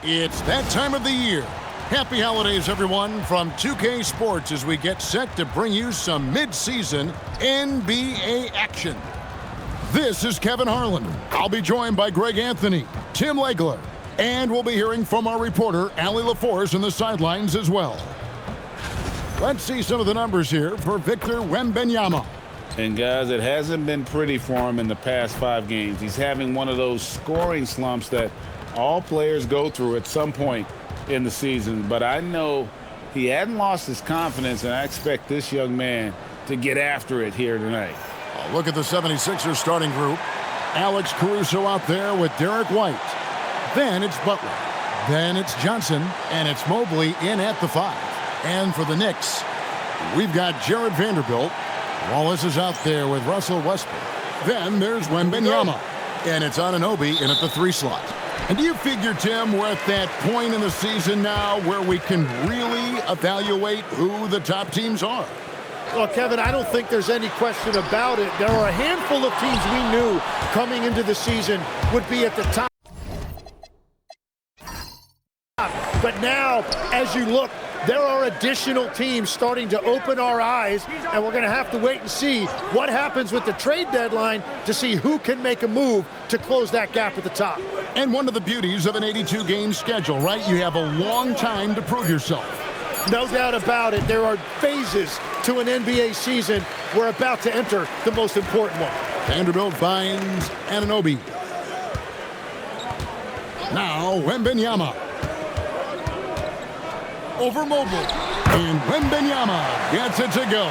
It's that time of the year. Happy holidays, everyone, from 2K Sports as we get set to bring you some mid-season NBA action. This is Kevin Harlan. I'll be joined by Greg Anthony, Tim Legler, and we'll be hearing from our reporter, Allie LaForce, on the sidelines as well. Let's see some of the numbers here for Victor Wembanyama. And guys, it hasn't been pretty for him in the past 5 games. He's having one of those scoring slumps that all players go through at some point in the season. But I know he hadn't lost his confidence, and I expect this young man to get after it here tonight. Look at the 76ers starting group. Alex Caruso out there with Derek White. Then it's Butler. Then it's Johnson, and it's Mobley in at the 5. And for the Knicks, we've got Jared Vanderbilt. Wallace is out there with Russell Westbrook. Then there's Wembanyama. And it's Anunoby in at the 3 slot. And do you figure, Tim, we're at that point in the season now where we can really evaluate who the top teams are? Well, Kevin, I don't think there's any question about it. There are a handful of teams we knew coming into the season would be at the top. But now, as you look, there are additional teams starting to open our eyes, and we're going to have to wait and see what happens with the trade deadline to see who can make a move to close that gap at the top. And one of the beauties of an 82-game schedule, right? You have a long time to prove yourself. No doubt about it. There are phases to an NBA season. We're about to enter the most important one. Vanderbilt finds Anunoby. Now Wembanyama. Over Mobley. And Wembanyama gets it to go.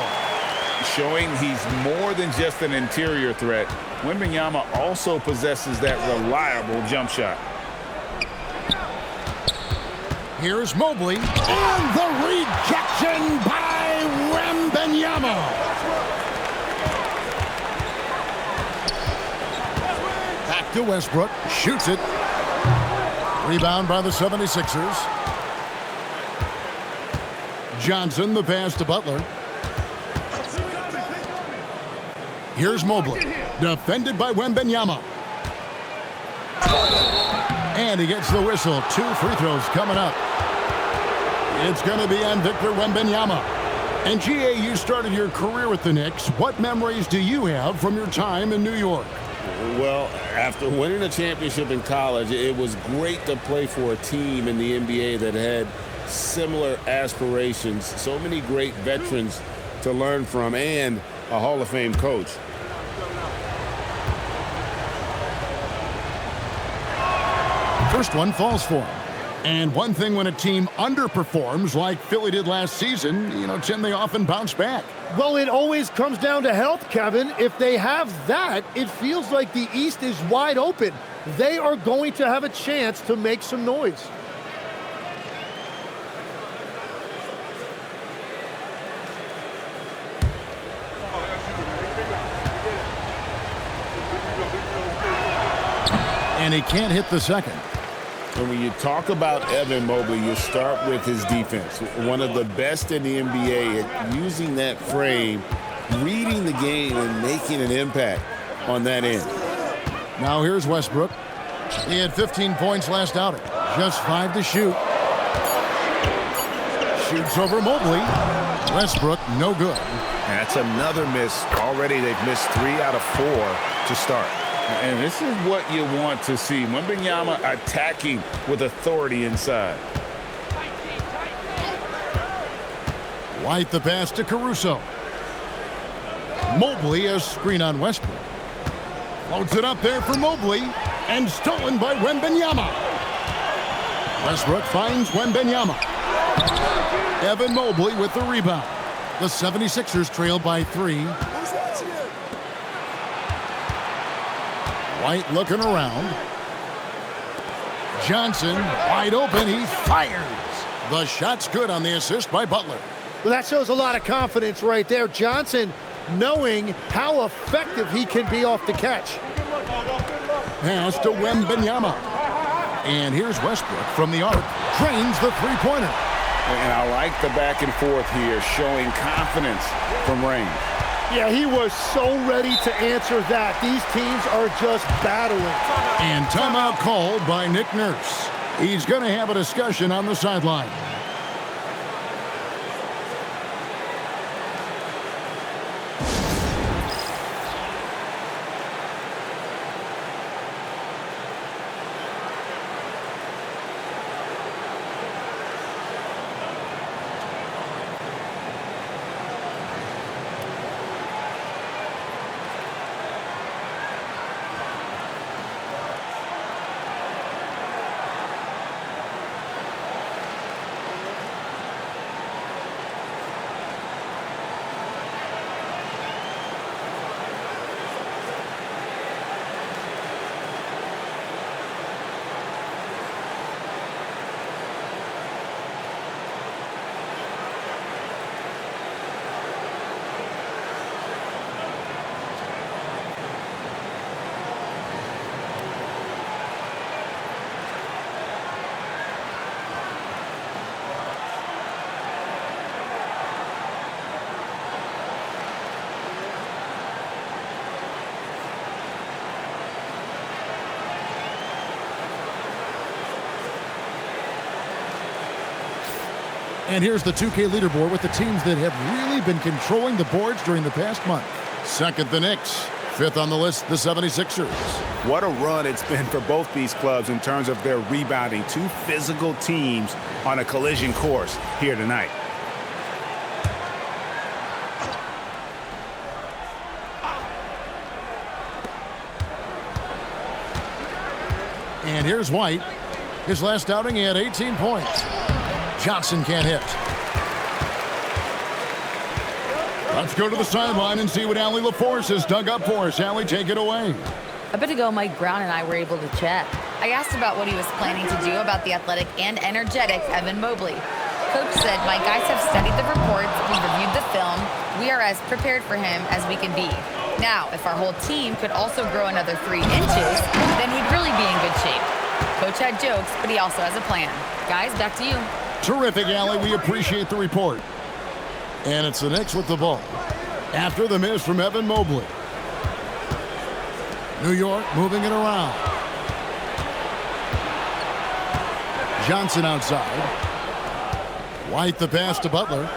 Showing he's more than just an interior threat. Wembanyama also possesses that reliable jump shot. Here's Mobley. And the rejection by Wembanyama. Back to Westbrook. Shoots it. Rebound by the 76ers. Johnson, the pass to Butler. Here's Mobley. Defended by Wembanyama. And he gets the whistle. 2 free throws coming up. It's going to be on Victor Wembanyama. And GA, you started your career with the Knicks. What memories do you have from your time in New York? Well, after winning a championship in college, it was great to play for a team in the NBA that had similar aspirations. So many great veterans to learn from, and a Hall of Fame coach. First one falls for him. And one thing when a team underperforms like Philly did last season, Tim, they often bounce back. Well, it always comes down to health, Kevin. If they have that, it feels like the East is wide open. They are going to have a chance to make some noise. And he can't hit the second. And when you talk about Evan Mobley, you start with his defense. One of the best in the NBA at using that frame, reading the game, and making an impact on that end. Now here's Westbrook. He had 15 points last outing. Just 5 to shoot. Shoots over Mobley. Westbrook, no good. That's another miss. Already they've missed 3 out of 4 to start. And this is what you want to see. Wembanyama attacking with authority inside. White the pass to Caruso. Mobley a screen on Westbrook. Floats it up there for Mobley. And stolen by Wembanyama. Westbrook finds Wembanyama. Evan Mobley with the rebound. The 76ers trail by 3. White looking around. Johnson wide open. He fires. The shot's good on the assist by Butler. Well, that shows a lot of confidence right there. Johnson knowing how effective he can be off the catch. Pass to Wembanyama. And here's Westbrook from the arc. Drains the three-pointer. And I like the back and forth here, showing confidence from range. Yeah, he was so ready to answer that. These teams are just battling. And timeout called by Nick Nurse. He's going to have a discussion on the sideline. And here's the 2K leaderboard with the teams that have really been controlling the boards during the past month. Second, the Knicks. Fifth on the list, the 76ers. What a run it's been for both these clubs in terms of their rebounding. Two physical teams on a collision course here tonight. And here's White. His last outing, he had 18 points. Johnson can't hit. Let's go to the sideline and see what Allie LaForce has dug up for us. Allie, take it away. A bit ago, Mike Brown and I were able to chat. I asked about what he was planning to do about the athletic and energetic Evan Mobley. Coach said, "My guys have studied the reports, we've reviewed the film, we are as prepared for him as we can be. Now, if our whole team could also grow another 3 inches, then we'd really be in good shape." Coach had jokes, but he also has a plan. Guys, back to you. Terrific, Allie. We appreciate the report. And it's the Knicks with the ball. After the miss from Evan Mobley. New York moving it around. Johnson outside. White the pass to Butler.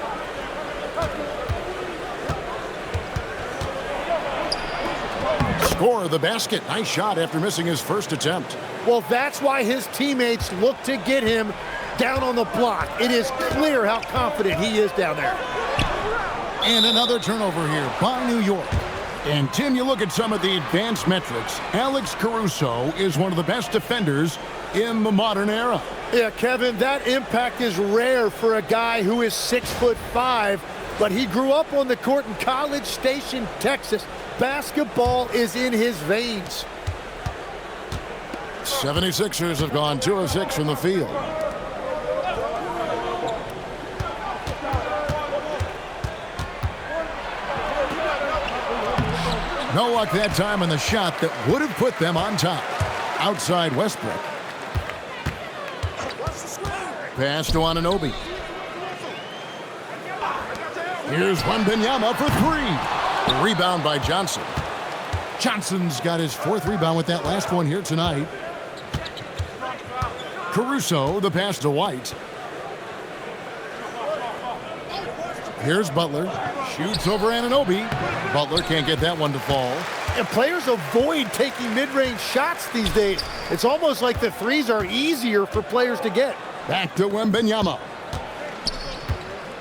Score the basket. Nice shot after missing his first attempt. Well, that's why his teammates look to get him down on the block. It is clear how confident he is down there. And another turnover here by New York. And Tim, you look at some of the advanced metrics. Alex Caruso is one of the best defenders in the modern era. Yeah, Kevin, that impact is rare for a guy who is 6'5", but he grew up on the court in College Station, Texas. Basketball is in his veins. 76ers have gone 2 of 6 from the field. No luck that time on the shot that would have put them on top. Outside Westbrook. Pass to Anunoby. Here's Wembanyama for 3. Rebound by Johnson. Johnson's got his 4th rebound with that last one here tonight. Caruso, the pass to White. Here's Butler. Shoots over Anunoby. Butler can't get that one to fall. And players avoid taking mid-range shots these days. It's almost like the threes are easier for players to get. Back to Wembanyama.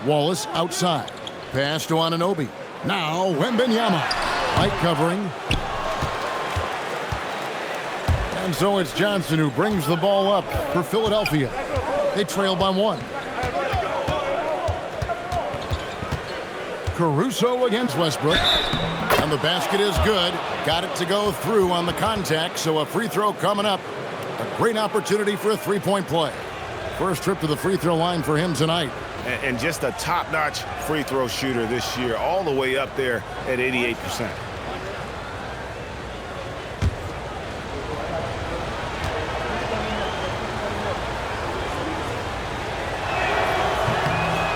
Wallace outside. Pass to Anunoby. Now Wembanyama. Light covering. And so it's Johnson who brings the ball up for Philadelphia. They trail by 1. Caruso against Westbrook. And the basket is good. Got it to go through on the contact, so a free throw coming up. A great opportunity for a three-point play. First trip to the free throw line for him tonight. And just a top-notch free throw shooter this year, all the way up there at 88%.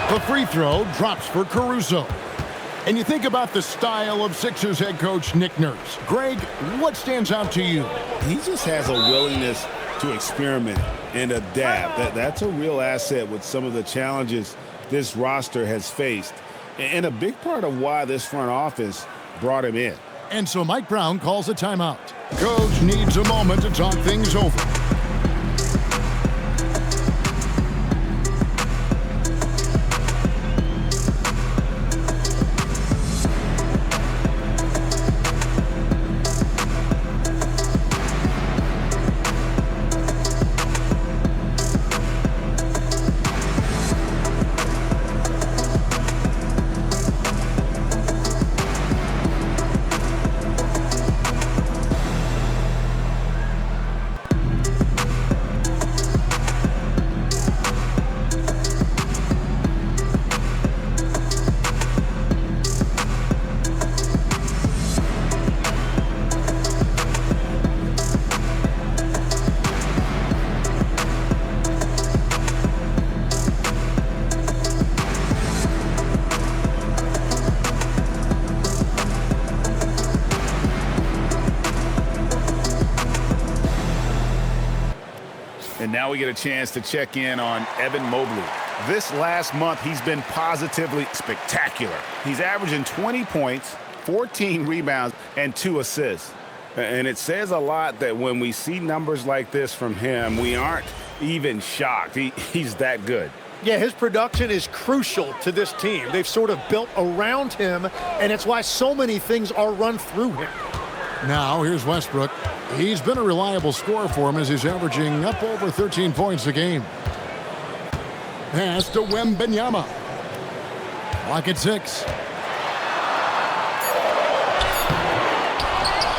The free throw drops for Caruso. And you think about the style of Sixers head coach Nick Nurse. Greg, what stands out to you? He just has a willingness to experiment and adapt. That's a real asset with some of the challenges this roster has faced, and a big part of why this front office brought him in. And so Mike Brown calls a timeout. Coach needs a moment to talk things over. And now we get a chance to check in on Evan Mobley. This last month, he's been positively spectacular. He's averaging 20 points, 14 rebounds, and 2 assists. And it says a lot that when we see numbers like this from him, we aren't even shocked. He's that good. Yeah, his production is crucial to this team. They've sort of built around him, and it's why so many things are run through him. Now, here's Westbrook. He's been a reliable scorer for him as he's averaging up over 13 points a game. Pass to Wembanyama. Clock at 6.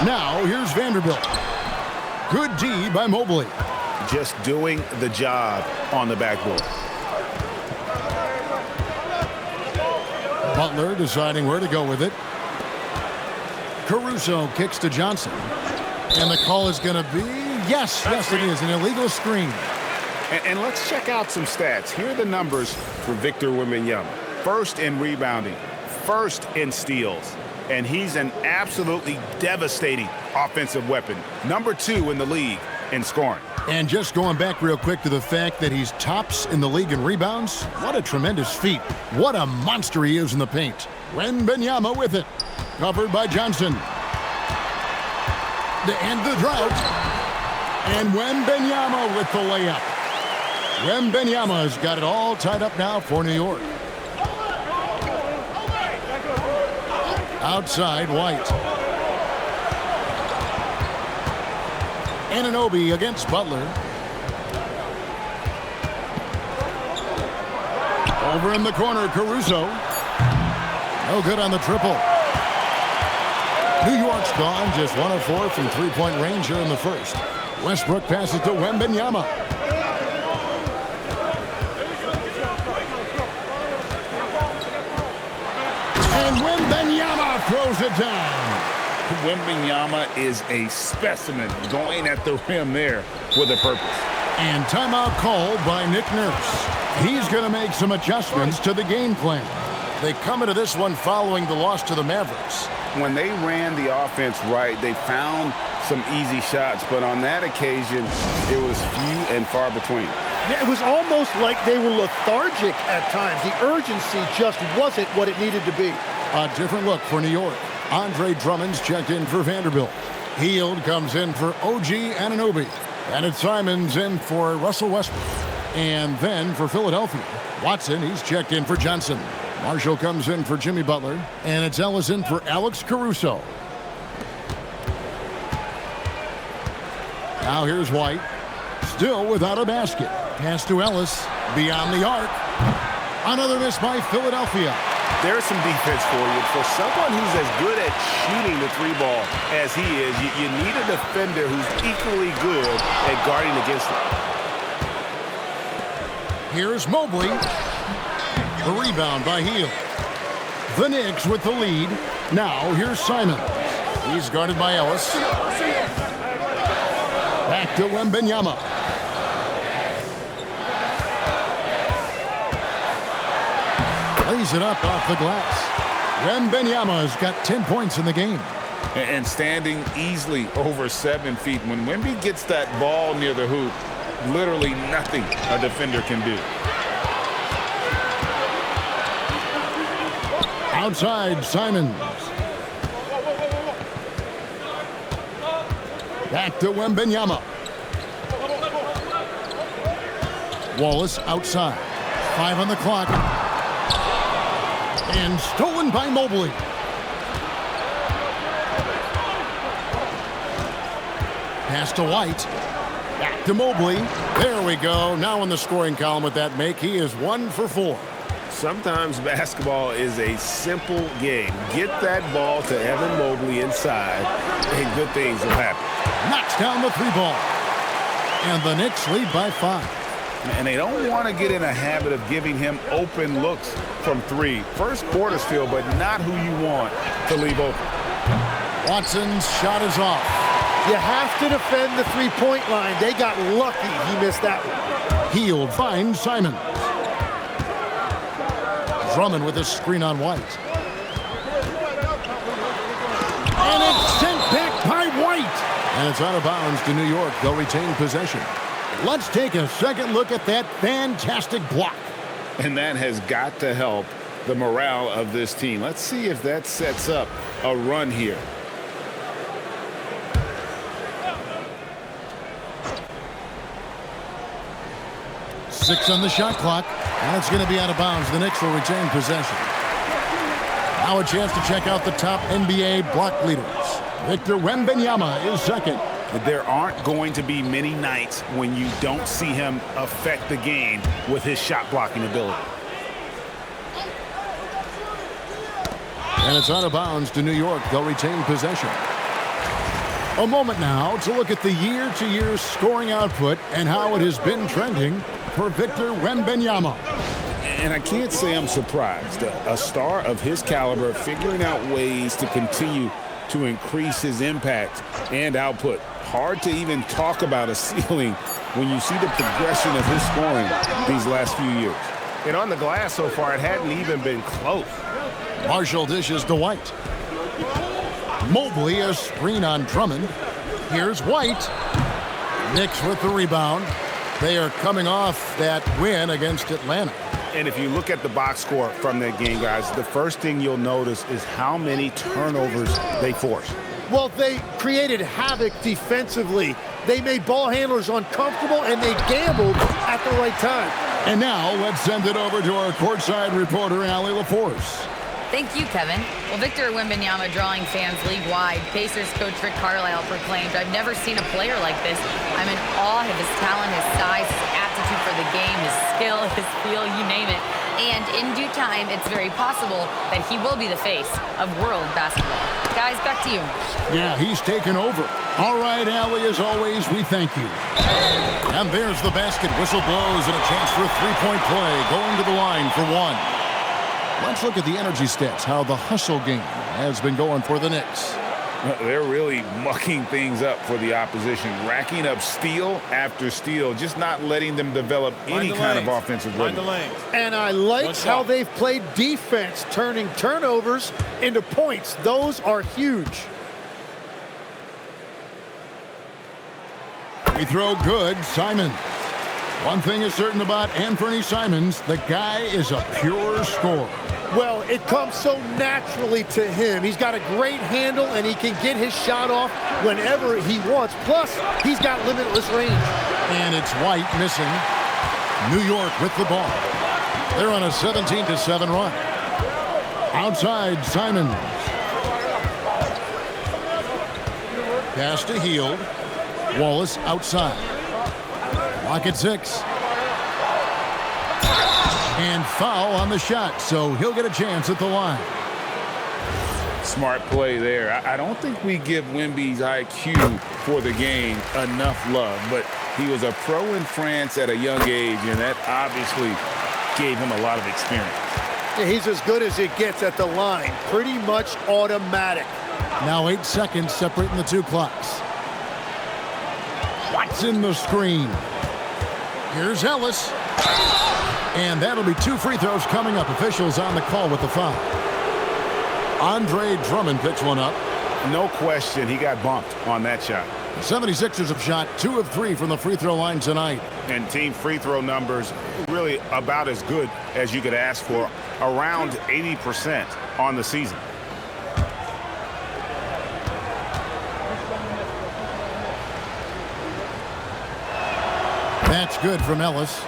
Now, here's Vanderbilt. Good D by Mobley. Just doing the job on the backboard. Butler deciding where to go with it. Caruso kicks to Johnson. And the call is going to be, yes, it is, an illegal screen. And let's check out some stats. Here are the numbers for Victor Wembanyama. First in rebounding, first in steals. And he's an absolutely devastating offensive weapon. Number 2 in the league in scoring. And just going back real quick to the fact that he's tops in the league in rebounds, what a tremendous feat. What a monster he is in the paint. Wembanyama with it. Covered by Johnson. To end the drought. And Wembanyama with the layup. Wembanyama's got it all tied up now for New York. Outside, White. Anunoby against Butler. Over in the corner, Caruso. No good on the triple. New York's gone just 1 of 4 from three-point range here in the first. Westbrook passes to Wembanyama. And Wembanyama throws it down. Wembanyama is a specimen going at the rim there with a purpose. And timeout called by Nick Nurse. He's going to make some adjustments to the game plan. They come into this one following the loss to the Mavericks. When they ran the offense right, they found some easy shots, but on that occasion, it was few and far between. Yeah, it was almost like they were lethargic at times. The urgency just wasn't what it needed to be. A different look for New York. Andre Drummond's checked in for Vanderbilt. Hield comes in for OG Anunoby. And it's Simons in for Russell Westbrook. And then for Philadelphia, Watson, he's checked in for Johnson. Marshall comes in for Jimmy Butler. And it's Ellis in for Alex Caruso. Now here's White. Still without a basket. Pass to Ellis. Beyond the arc. Another miss by Philadelphia. There's some defense for you. For someone who's as good at shooting the three ball as he is, you need a defender who's equally good at guarding against it. Here's Mobley. The rebound by Hield. The Knicks with the lead. Now here's Simons. He's guarded by Ellis. Back to Wembanyama. Lays it up off the glass. Wembanyama's got 10 points in the game. and standing easily over 7 feet. When Wemby gets that ball near the hoop, literally nothing a defender can do. Outside, Simons. Back to Wembanyama. Wallace outside. 5 on the clock. And stolen by Mobley. Pass to White. Back to Mobley. There we go. Now in the scoring column with that make, he is 1 for 4. Sometimes basketball is a simple game. Get that ball to Evan Mobley inside, and good things will happen. Knocks down the 3-ball. And the Knicks lead by 5. And they don't want to get in a habit of giving him open looks from 3. First quarter still, but not who you want to leave open. Watson's shot is off. You have to defend the three-point line. They got lucky he missed that one. Hield finds Simon. Drummond with a screen on White. And it's sent back by White. And it's out of bounds to New York. They'll retain possession. Let's take a second look at that fantastic block. And that has got to help the morale of this team. Let's see if that sets up a run here. Six on the shot clock. And it's going to be out of bounds. The Knicks will retain possession. Now a chance to check out the top NBA block leaders. Victor Wembanyama is second. There aren't going to be many nights when you don't see him affect the game with his shot blocking ability. And it's out of bounds to New York. They'll retain possession. A moment now to look at the year-to-year scoring output and how it has been trending for Victor Wembanyama. And I can't say I'm surprised. A star of his caliber figuring out ways to continue to increase his impact and output. Hard to even talk about a ceiling when you see the progression of his scoring these last few years. And on the glass so far, it hadn't even been close. Marshall dishes to White. Mobley a screen on Drummond. Here's White. Knicks with the rebound. They are coming off that win against Atlanta. And if you look at the box score from that game, guys, the first thing you'll notice is how many turnovers they forced. Well, they created havoc defensively. They made ball handlers uncomfortable, and they gambled at the right time. And now let's send it over to our courtside reporter, Allie LaForce. Thank you, Kevin. Well, Victor Wembanyama drawing fans league-wide. Pacers coach Rick Carlisle proclaimed, "I've never seen a player like this. I'm in awe of his talent, his size, his aptitude for the game, his skill, his feel, you name it. And in due time, it's very possible that he will be the face of world basketball." Guys, back to you. Yeah, he's taken over. All right, Allie, as always, we thank you. And there's the basket. Whistle blows and a chance for a three-point play. Going to the line for one. Let's look at the energy stats, how the hustle game has been going for the Knicks. They're really mucking things up for the opposition, racking up steal after steal, just not letting them develop any kind of offensive rhythm. And I like how they've played defense, turning turnovers into points. Those are huge. We throw good, Simon. One thing is certain about Anthony Simons, the guy is a pure scorer. Well, it comes so naturally to him. He's got a great handle, and he can get his shot off whenever he wants. Plus, he's got limitless range. And it's White missing. New York with the ball. They're on a 17-7 run. Outside, Simons. Pass to Hield. Wallace outside. Lock at 6. And foul on the shot, so he'll get a chance at the line. Smart play there. I don't think we give Wemby's IQ for the game enough love, but he was a pro in France at a young age, and that obviously gave him a lot of experience. He's as good as it gets at the line. Pretty much automatic. Now 8 seconds separating the two clocks. Watson the screen. Here's Ellis. And that'll be 2 free throws coming up. Officials on the call with the foul. Andre Drummond picks one up. No question, he got bumped on that shot. The 76ers have shot 2 of 3 from the free throw line tonight. And team free throw numbers really about as good as you could ask for, around 80% on the season. That's good from Ellis.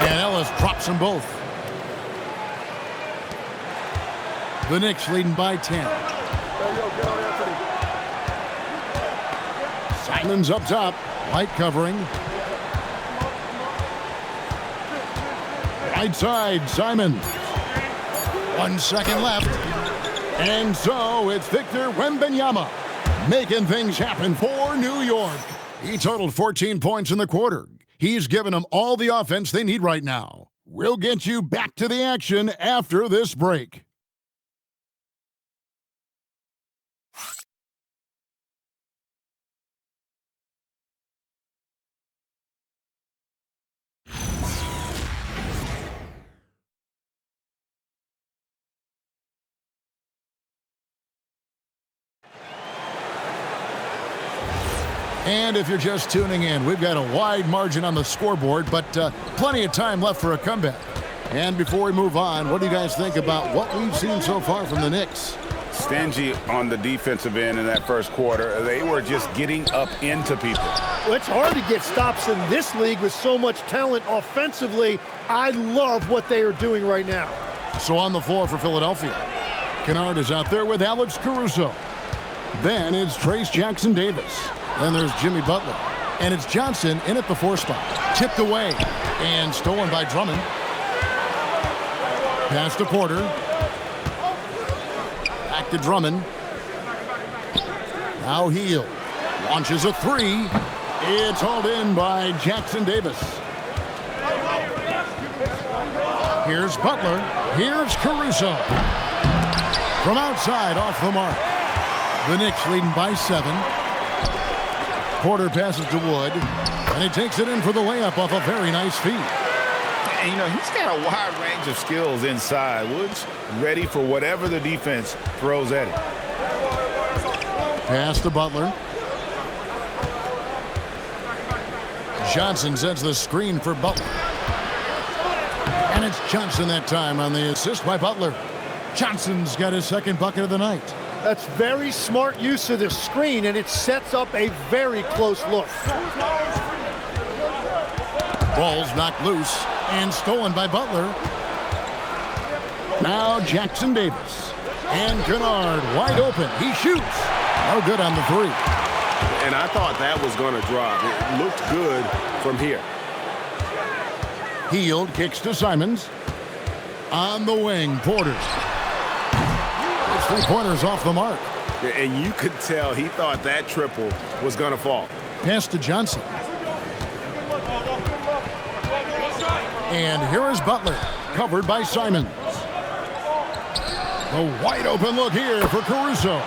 And Ellis drops them both. The Knicks leading by 10. Simon's up top. Light covering. Right side, Simon. 1 second left. And so it's Victor Wembanyama making things happen for New York. He totaled 14 points in the quarter. He's given them all the offense they need right now. We'll get you back to the action after this break. And if you're just tuning in, we've got a wide margin on the scoreboard, but plenty of time left for a comeback. And before we move on, what do you guys think about what we've seen so far from the Knicks? Stingy on the defensive end in that first quarter. They were just getting up into people. Well, it's hard to get stops in this league with so much talent offensively. I love what they are doing right now. So on the floor for Philadelphia, Kennard is out there with Alex Caruso. Then it's Trace Jackson Davis. Then there's Jimmy Butler. And it's Johnson in at the 4 spot. Tipped away and stolen by Drummond. Pass to Porter. Back to Drummond. Now Hield. Launches a 3. It's hauled in by Jackson Davis. Here's Butler. Here's Caruso. From outside off the mark. The Knicks leading by 7. Porter passes to Wood, and he takes it in for the layup off a very nice feed. And, you know, he's got a wide range of skills inside. Wood's ready for whatever the defense throws at him. Pass to Butler. Johnson sets the screen for Butler. And it's Johnson that time on the assist by Butler. Johnson's got his second bucket of the night. That's very smart use of the screen, and it sets up a very close look. Ball's knocked loose and stolen by Butler. Now Jackson Davis. And Kennard wide open. He shoots. No good on the 3. And I thought that was going to drop. It looked good from here. Hield kicks to Simons. On the wing, Porter. 3-pointers off the mark. And you could tell he thought that triple was going to fall. Pass to Johnson. And here is Butler, covered by Simons. A wide open look here for Caruso.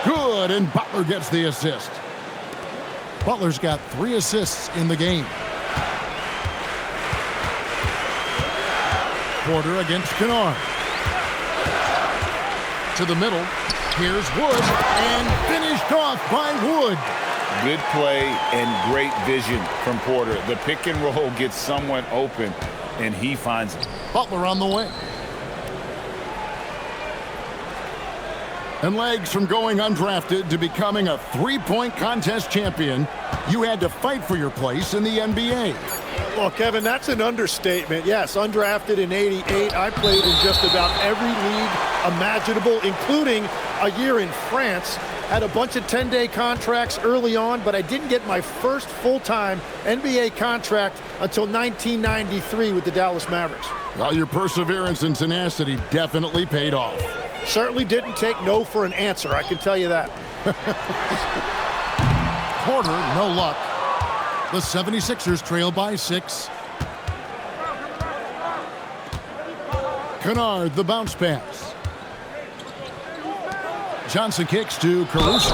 Good, and Butler gets the assist. Butler's got 3 assists in the game. Porter against Kennard. To the middle. Here's Wood, and finished off by Wood. Good play and great vision from Porter. The pick and roll gets someone open, and he finds it. Butler on the way. And legs from going undrafted to becoming a 3-point contest champion, you had to fight for your place in the NBA. Well, Kevin, that's an understatement. Yes, undrafted in '88. I played in just about every league imaginable, including a year in France. Had a bunch of 10-day contracts early on, but I didn't get my first full-time NBA contract until 1993 with the Dallas Mavericks. Well, your perseverance and tenacity definitely paid off. Certainly didn't take no for an answer, I can tell you that. Porter, no luck. The 76ers trail by 6. Kennard, the bounce pass. Johnson kicks to Caruso.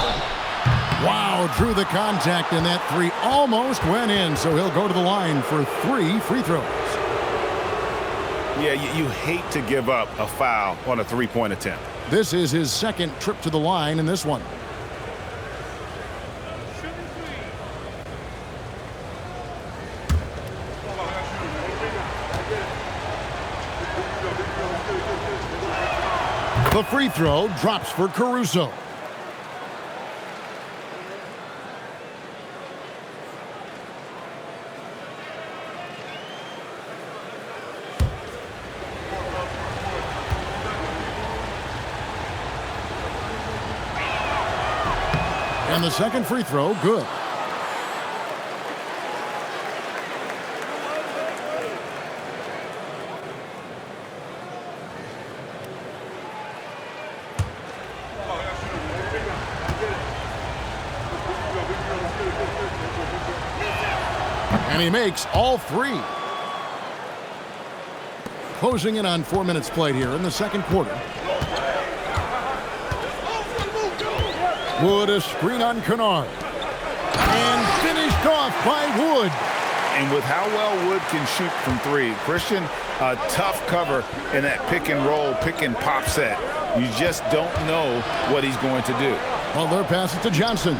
Wow, drew the contact, and that three almost went in, so he'll go to the line for 3 free throws. Yeah, you hate to give up a foul on a three-point attempt. This is his second trip to the line in this one. The free throw drops for Caruso. And the second free throw, good. And he makes all 3. Closing in on 4 minutes played here in the second quarter. Wood, a screen on Kennard. And finished off by Wood. And with how well Wood can shoot from 3, Christian, a tough cover in that pick and roll, pick and pop set. You just don't know what he's going to do. Well, they're passing to Johnson.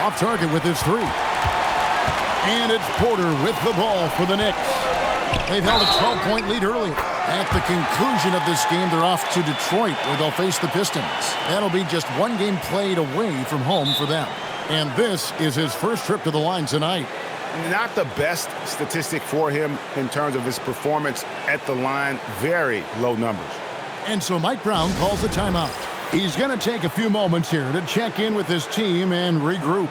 Off target with his 3. And it's Porter with the ball for the Knicks. They've held a 12-point lead earlier. At the conclusion of this game, they're off to Detroit, where they'll face the Pistons. That'll be just 1 game played away from home for them. And this is his first trip to the line tonight. Not the best statistic for him in terms of his performance at the line. Very low numbers. And so Mike Brown calls a timeout. He's going to take a few moments here to check in with his team and regroup.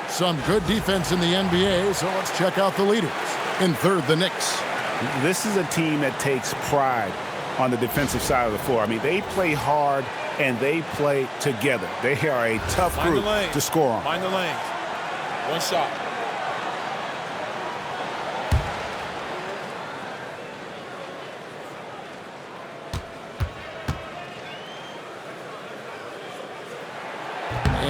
Some good defense in the NBA, so let's check out the leaders. In third, the Knicks. This is a team that takes pride on the defensive side of the floor. I mean, they play hard and they play together. They are a tough group to score on. Mind the lanes. One shot.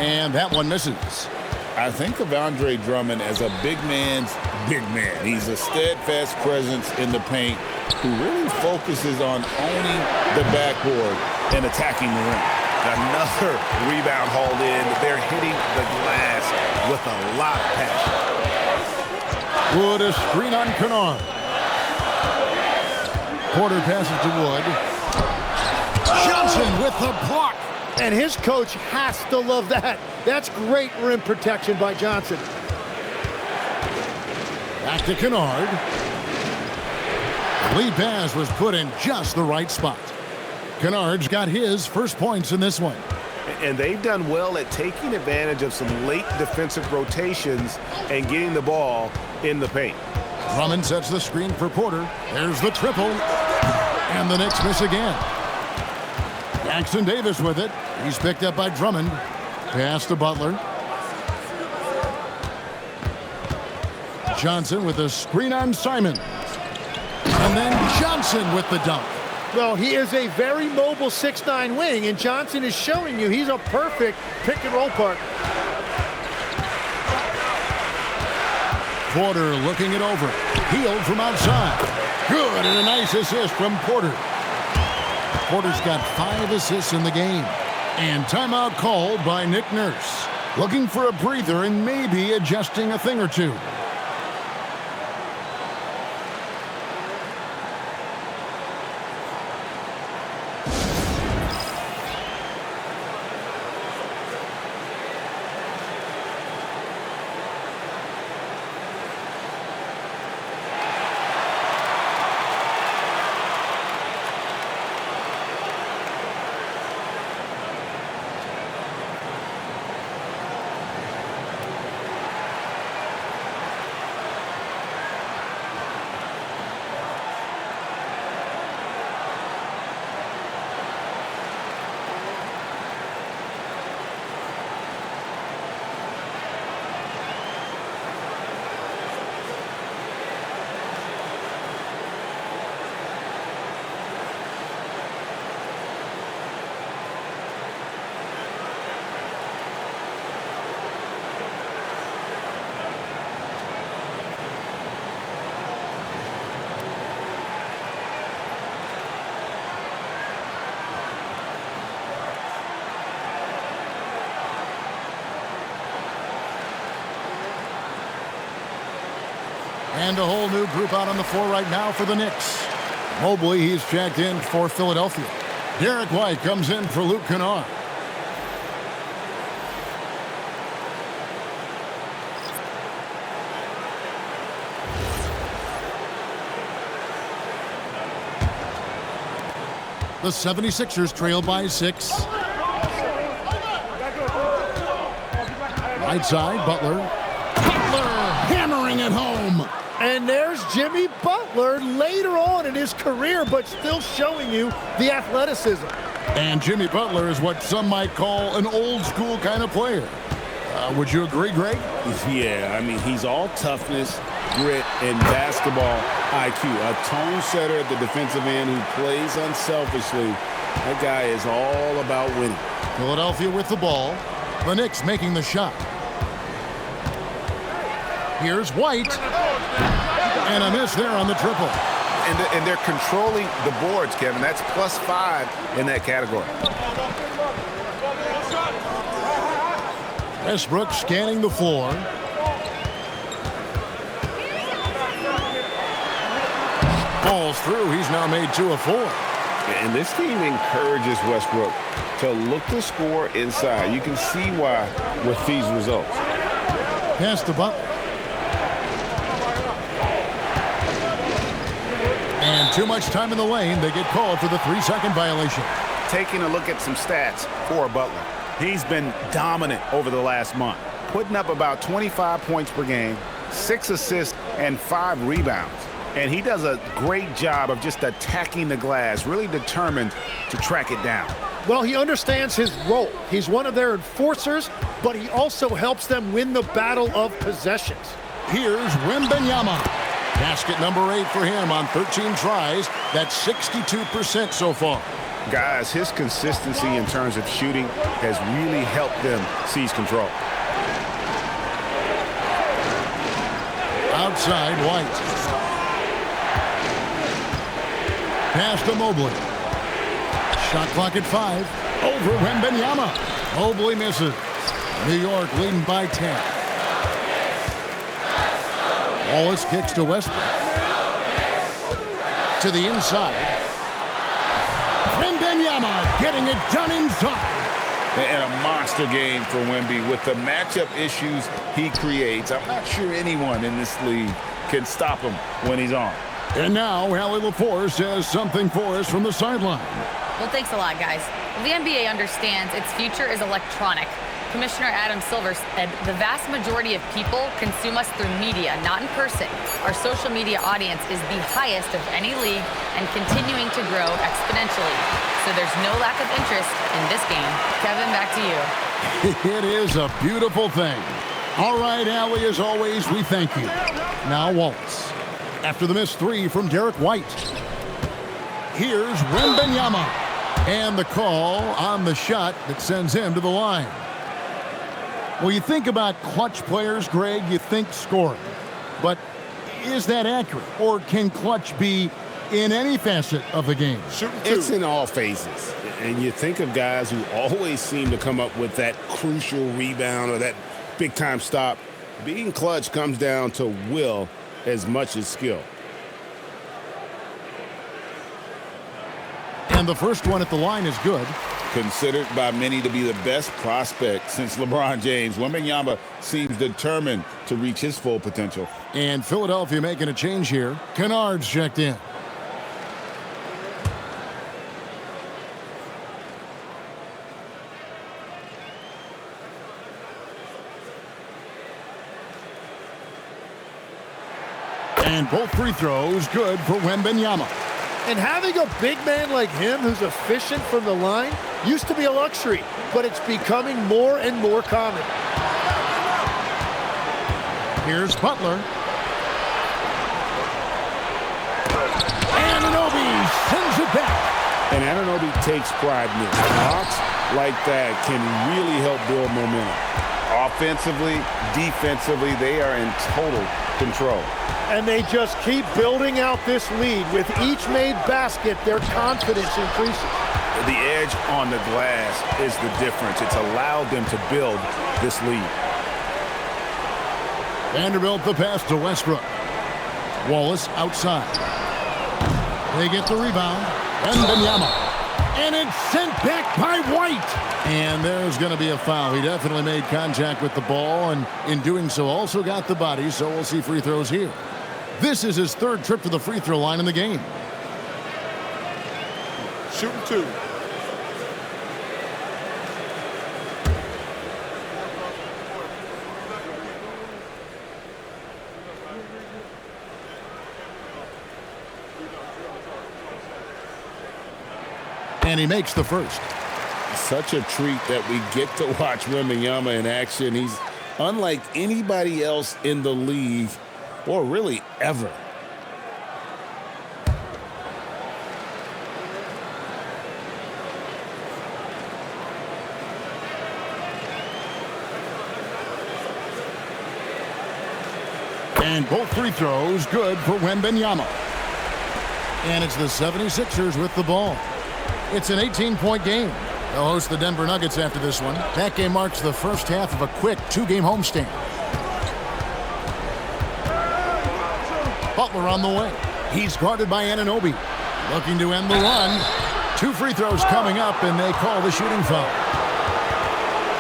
And that one misses. I think of Andre Drummond as a big man's big man. He's a steadfast presence in the paint who really focuses on owning the backboard and attacking the rim. Another rebound hauled in. They're hitting the glass with a lot of passion. Wood, a screen on Kennard. Porter passes to Wood. Johnson with the block. And his coach has to love that. That's great rim protection by Johnson. Back to Kennard. The lead pass was put in just the right spot. Kennard's got his first points in this one. And they've done well at taking advantage of some late defensive rotations and getting the ball in the paint. Drummond sets the screen for Porter. There's the triple. And the Knicks miss again. Jackson Davis with it. He's picked up by Drummond. Pass to Butler. Johnson with a screen on Simons. And then Johnson with the dunk. Well, he is a very mobile 6'9" wing, and Johnson is showing you he's a perfect pick-and-roll partner. Porter looking it over. Healed from outside. Good, and a nice assist from Porter. Porter's got 5 assists in the game. And timeout called by Nick Nurse. Looking for a breather and maybe adjusting a thing or two. And a whole new group out on the floor right now for the Knicks. Mobley, he's checked in for Philadelphia. Derek White comes in for Luke Kennard. The 76ers trail by 6. Right side, Butler. Butler hammering it home. And there's Jimmy Butler later on in his career, but still showing you the athleticism. And Jimmy Butler is what some might call an old school kind of player. Would you agree, Greg? Yeah, I mean, he's all toughness, grit, and basketball IQ. A tone setter at the defensive end who plays unselfishly. That guy is all about winning. Philadelphia with the ball. The Knicks making the shot. Here's White. And a miss there on the triple. And they're controlling the boards, Kevin. That's +5 in that category. Westbrook scanning the floor. Falls through. He's now made 2 of 4. And this team encourages Westbrook to look to score inside. You can see why with these results. Pass to Butler. And too much time in the lane. They get called for the 3-second violation. Taking a look at some stats for Butler. He's been dominant over the last month, putting up about 25 points per game, 6 assists, and 5 rebounds. And he does a great job of just attacking the glass, really determined to track it down. Well, he understands his role. He's one of their enforcers, but he also helps them win the battle of possessions. Here's Wembanyama. Basket number 8 for him on 13 tries. That's 62% so far. Guys, his consistency in terms of shooting has really helped them seize control. Outside, White. Pass to Mobley. Shot clock at 5. Over Wembanyama. Mobley misses. New York leading by 10. Wallace kicks to Westbrook. To the inside. Wembanyama getting it done inside. And a monster game for Wemby with the matchup issues he creates. I'm not sure anyone in this league can stop him when he's on. And now, Allie LaForce has something for us from the sideline. Well, thanks a lot, guys. The NBA understands its future is electronic. Commissioner Adam Silver said the vast majority of people consume us through media, not in person. Our social media audience is the highest of any league and continuing to grow exponentially. So there's no lack of interest in this game. Kevin, back to you. It is a beautiful thing. All right, Allie, as always, we thank you. Now, Wallace. After the missed 3 from Derek White. Here's Wembanyama. And the call on the shot that sends him to the line. Well, you think about clutch players, Greg, you think scoring. But is that accurate? Or can clutch be in any facet of the game? It's in all phases. And you think of guys who always seem to come up with that crucial rebound or that big-time stop. Being clutch comes down to will as much as skill. And the first one at the line is good. Considered by many to be the best prospect since LeBron James, Wembanyama seems determined to reach his full potential. And Philadelphia making a change here. Kennard's checked in. And both free throws good for Wembanyama. And having a big man like him who's efficient from the line used to be a luxury, but it's becoming more and more common. Here's Butler. Anunoby sends it back. And Anunoby takes pride in it. Blocks like that can really help build momentum. Offensively, defensively, they are in total control. And they just keep building out this lead. With each made basket, their confidence increases. The edge on the glass is the difference. It's allowed them to build this lead. Vanderbilt the pass to Westbrook. Wallace outside. They get the rebound. Wembanyama. And it's sent back by White. And there's going to be a foul. He definitely made contact with the ball, and in doing so also got the body, so we'll see free throws here. This is his third trip to the free throw line in the game. Shooting two. And he makes the first. Such a treat that we get to watch Wembanyama in action. He's unlike anybody else in the league, or really ever. And both free throws good for Wembanyama. And it's the 76ers with the ball. It's an 18-point game. They'll host the Denver Nuggets after this one. That game marks the first half of a quick two-game homestand. Butler on the way. He's guarded by Anunoby. Looking to end the run. Two free throws coming up, and they call the shooting foul.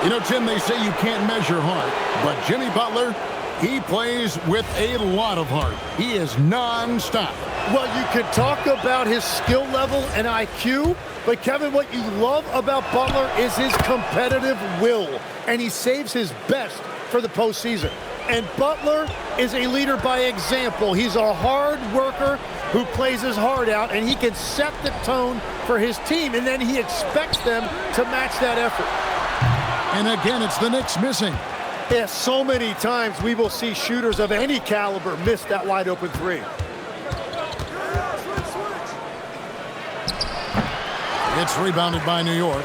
You know, Tim, they say you can't measure heart, but Jimmy Butler, he plays with a lot of heart. He is non-stop. Well, you can talk about his skill level and IQ, but Kevin, what you love about Butler is his competitive will, and he saves his best for the postseason. And Butler is a leader by example. He's a hard worker who plays his heart out, and he can set the tone for his team, and then he expects them to match that effort. And again, it's the Knicks missing. Yeah, so many times we will see shooters of any caliber miss that wide open three. It's rebounded by New York.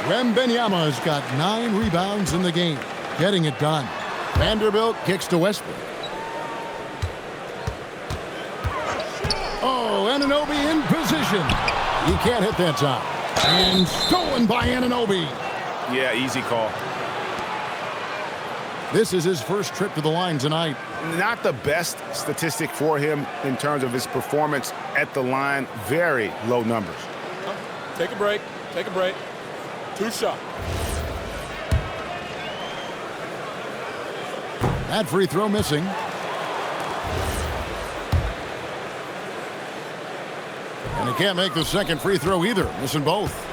Wembanyama has got 9 rebounds in the game, getting it done. Vanderbilt kicks to Westbrook. Oh, Anunoby in position. He can't hit that time. And stolen by Anunoby. Yeah, easy call. This is his first trip to the line tonight. Not the best statistic for him in terms of his performance at the line. Very low numbers. Take a break. Take a break. 2 shots. That free throw missing. And he can't make the second free throw either, missing both.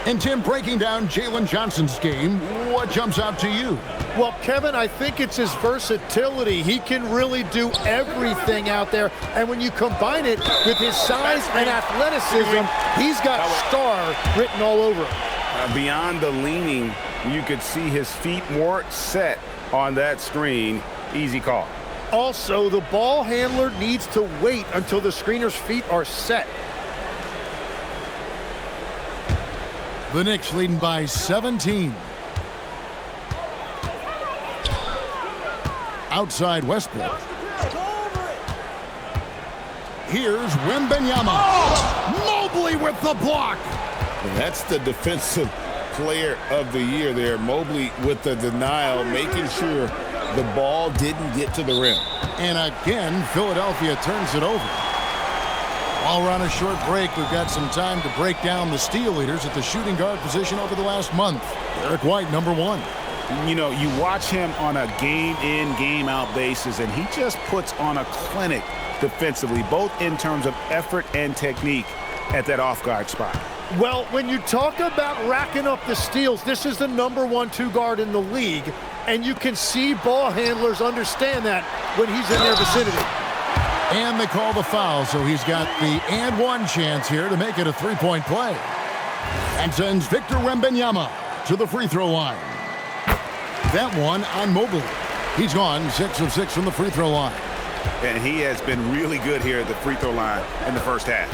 And Tim, breaking down Jalen Johnson's game, what jumps out to you? Well, Kevin, I think it's his versatility. He can really do everything out there. And when you combine it with his size and athleticism, he's got star written all over him. Beyond the leaning, you could see his feet more set on that screen. Easy call. Also, the ball handler needs to wait until the screener's feet are set. The Knicks leading by 17. Outside Westbrook. Here's Wembanyama. Mobley with the block. And that's the defensive player of the year there. Mobley with the denial, making sure the ball didn't get to the rim. And again, Philadelphia turns it over. While we're on a short break, we've got some time to break down the steal leaders at the shooting guard position over the last month. Derek White, number 1. You know, you watch him on a game-in, game-out basis, and he just puts on a clinic defensively, both in terms of effort and technique at that off-guard spot. Well, when you talk about racking up the steals, this is the number 1 2 guard in the league, and you can see ball handlers understand that when he's in their vicinity. And they call the foul, so he's got the and 1 chance here to make it a 3-point play. And sends Victor Wembanyama to the free throw line. That one on Mobley. He's gone 6 of 6 from the free throw line. And he has been really good here at the free throw line in the first half.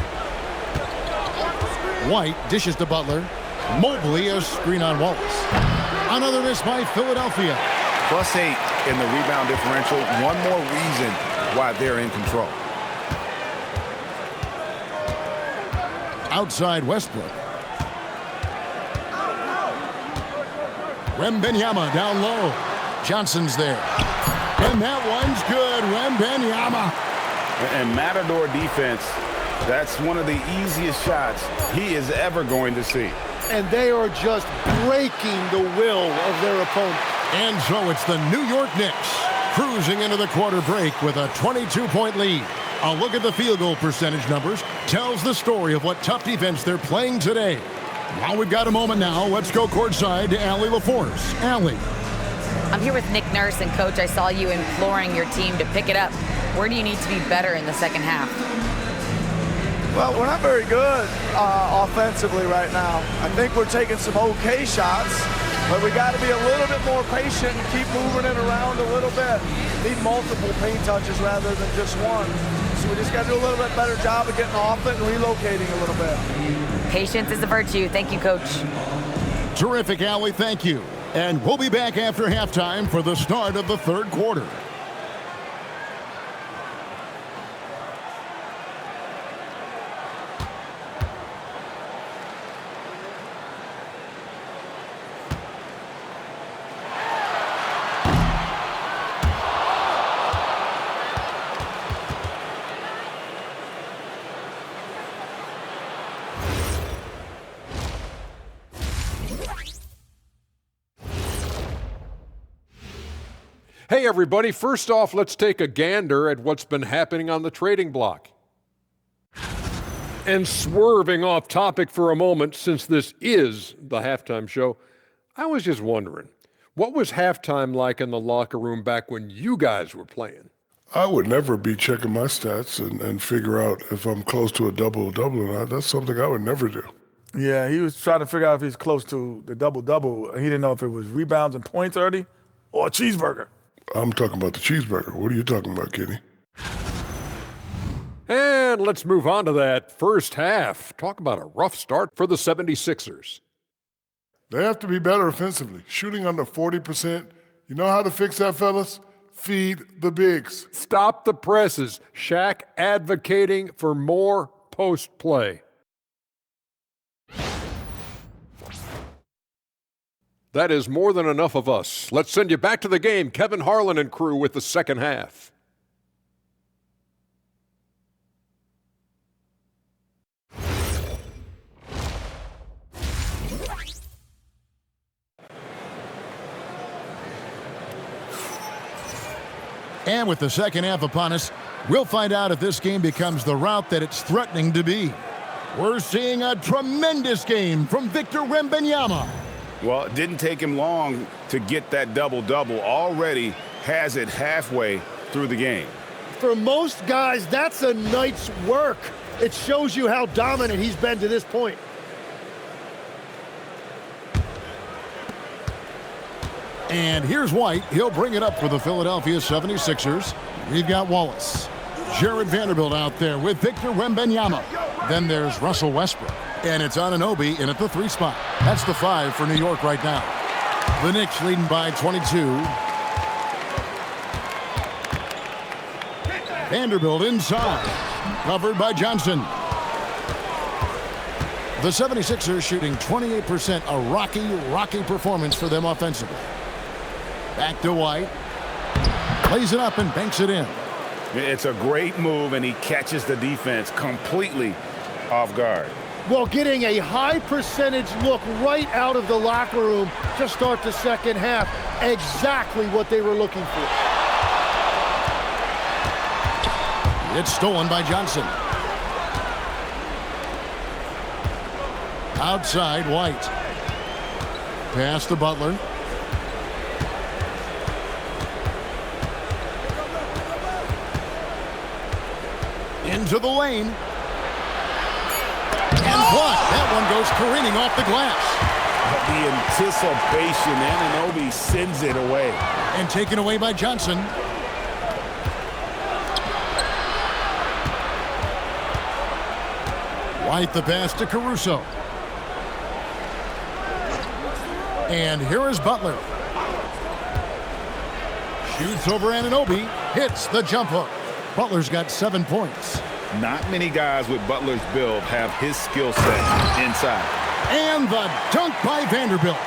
White dishes to Butler. Mobley a screen on Wallace. Another miss by Philadelphia. +8 in the rebound differential. One more reason why they're in control. Outside Westbrook. Wembanyama down low. Johnson's there. And that one's good. Wembanyama. And Matador defense, that's one of the easiest shots he is ever going to see. And they are just breaking the will of their opponent. And so it's the New York Knicks cruising into the quarter break with a 22-point lead. A look at the field goal percentage numbers tells the story of what tough defense they're playing today. While we've got a moment now, let's go courtside to Allie LaForce. Allie. I'm here with Nick Nurse, and Coach, I saw you imploring your team to pick it up. Where do you need to be better in the second half? Well, we're not very good offensively right now. I think we're taking some okay shots, but we got to be a little bit more patient and keep moving it around a little bit. Need multiple paint touches rather than just one. So we just got to do a little bit better job of getting off it and relocating a little bit. Patience is a virtue. Thank you, Coach. Terrific, Allie. Thank you. And we'll be back after halftime for the start of the third quarter. Hey, everybody. First off, let's take a gander at what's been happening on the trading block. And swerving off topic for a moment, since this is the halftime show, I was just wondering, what was halftime like in the locker room back when you guys were playing? I would never be checking my stats and figure out if I'm close to a double-double or not. That's something I would never do. Yeah, he was trying to figure out if he's close to the double-double. He didn't know if it was rebounds and points already or a cheeseburger. I'm talking about the cheeseburger. What are you talking about, Kenny? And let's move on to that first half. Talk about a rough start for the 76ers. They have to be better offensively. Shooting under 40%. You know how to fix that, fellas? Feed the bigs. Stop the presses. Shaq advocating for more post play. That is more than enough of us. Let's send you back to the game. Kevin Harlan and crew with the second half. And with the second half upon us, we'll find out if this game becomes the route that it's threatening to be. We're seeing a tremendous game from Victor Wembanyama. Well, it didn't take him long to get that double-double. Already has it halfway through the game. For most guys, that's a night's work. It shows you how dominant he's been to this point. And here's White. He'll bring it up for the Philadelphia 76ers. We've got Wallace. Jared Vanderbilt out there with Victor Wembanyama. Then there's Russell Westbrook. And it's Anunoby in at the 3 spot. That's the 5 for New York right now. The Knicks leading by 22. Vanderbilt inside. Covered by Johnson. The 76ers shooting 28%, a rocky performance for them offensively. Back to White. Plays it up and banks it in. It's a great move, and he catches the defense completely off guard. Well, getting a high percentage look right out of the locker room to start the second half. Exactly what they were looking for. It's stolen by Johnson. Outside, White. Pass to Butler. Into the lane. And blocked. That one goes careening off the glass. The anticipation, Anunoby sends it away. And taken away by Johnson. White the pass to Caruso. And here is Butler. Shoots over Anunoby. Hits the jump hook. Butler's got 7 points. Not many guys with Butler's build have his skill set inside. And the dunk by Vanderbilt.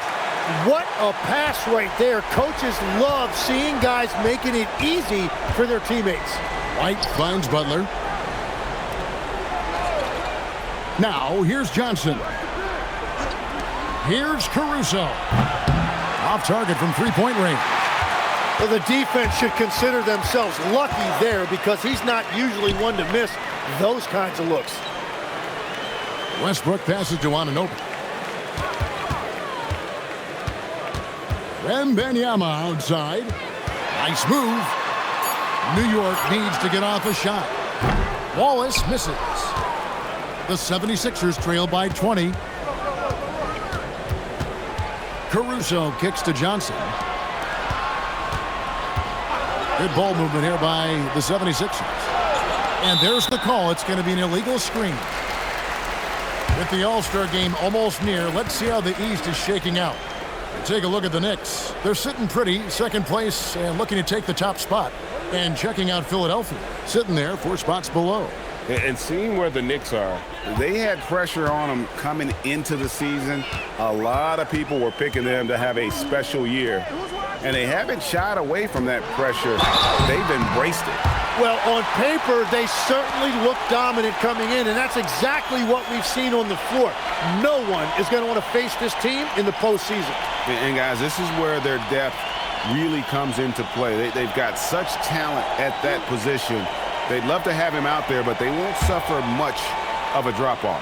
What a pass right there. Coaches love seeing guys making it easy for their teammates. White finds Butler. Now, here's Johnson. Here's Caruso. Off target from three-point range. Well, the defense should consider themselves lucky there because he's not usually one to miss those kinds of looks. Westbrook passes to Anunoby. Wembanyama outside. Nice move. New York needs to get off a shot. Wallace misses. The 76ers trail by 20. Caruso kicks to Johnson. Good ball movement here by the 76ers. And there's the call. It's going to be an illegal screen. With the All-Star game almost near, let's see how the East is shaking out. Take a look at the Knicks. They're sitting pretty, second place, and looking to take the top spot. And checking out Philadelphia, sitting there 4 spots below. And seeing where the Knicks are, they had pressure on them coming into the season. A lot of people were picking them to have a special year. And they haven't shied away from that pressure. They've embraced it. Well, on paper, they certainly look dominant coming in, and that's exactly what we've seen on the floor. No one is going to want to face this team in the postseason. And guys, this is where their depth really comes into play. They've got such talent at that position. They'd love to have him out there, but they won't suffer much of a drop-off.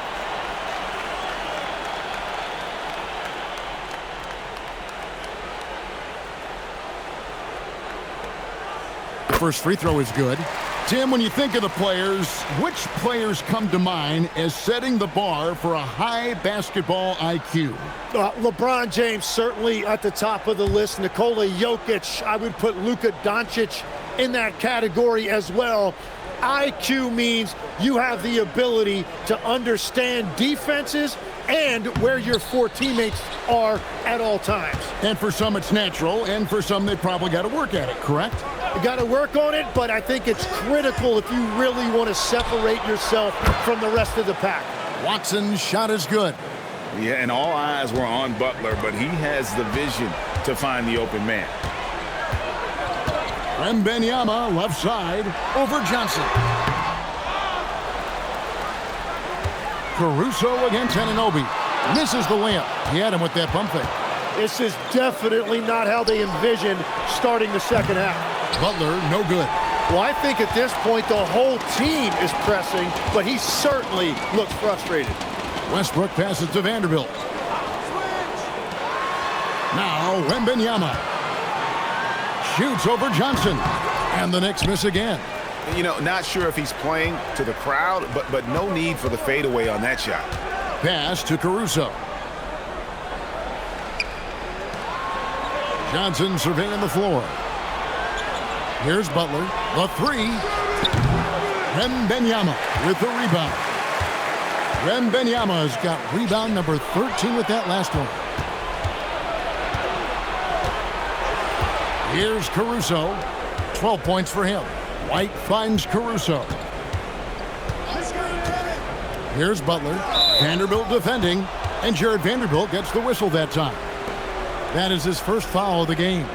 First free throw is good. Tim, when you think of the players, which players come to mind as setting the bar for a high basketball IQ? LeBron James certainly at the top of the list. Nikola Jokic, I would put Luka Doncic in that category as well. IQ means you have the ability to understand defenses and where your 4 teammates are at all times. And for some it's natural, and for some they probably got to work at it, correct? You got to work on it, but I think it's critical if you really want to separate yourself from the rest of the pack. Watson's shot is good. Yeah, and all eyes were on Butler, but he has the vision to find the open man. Wembanyama left side over Johnson. Caruso against Anunoby. Misses the layup. He had him with that pump fake. This is definitely not how they envisioned starting the second half. Butler, no good. Well, I think at this point the whole team is pressing, but he certainly looks frustrated. Westbrook passes to Vanderbilt. Now Wembanyama shoots over Johnson, and the Knicks miss again. You know, not sure if he's playing to the crowd, but no need for the fadeaway on that shot. Pass to Caruso. Johnson surveying the floor. Here's Butler, the 3. Wembanyama with the rebound. Wembanyama has got rebound number 13 with that last one. Here's Caruso. 12 points for him. White finds Caruso. Here's Butler. Vanderbilt defending, and Jared Vanderbilt gets the whistle that time. That is his first foul of the game.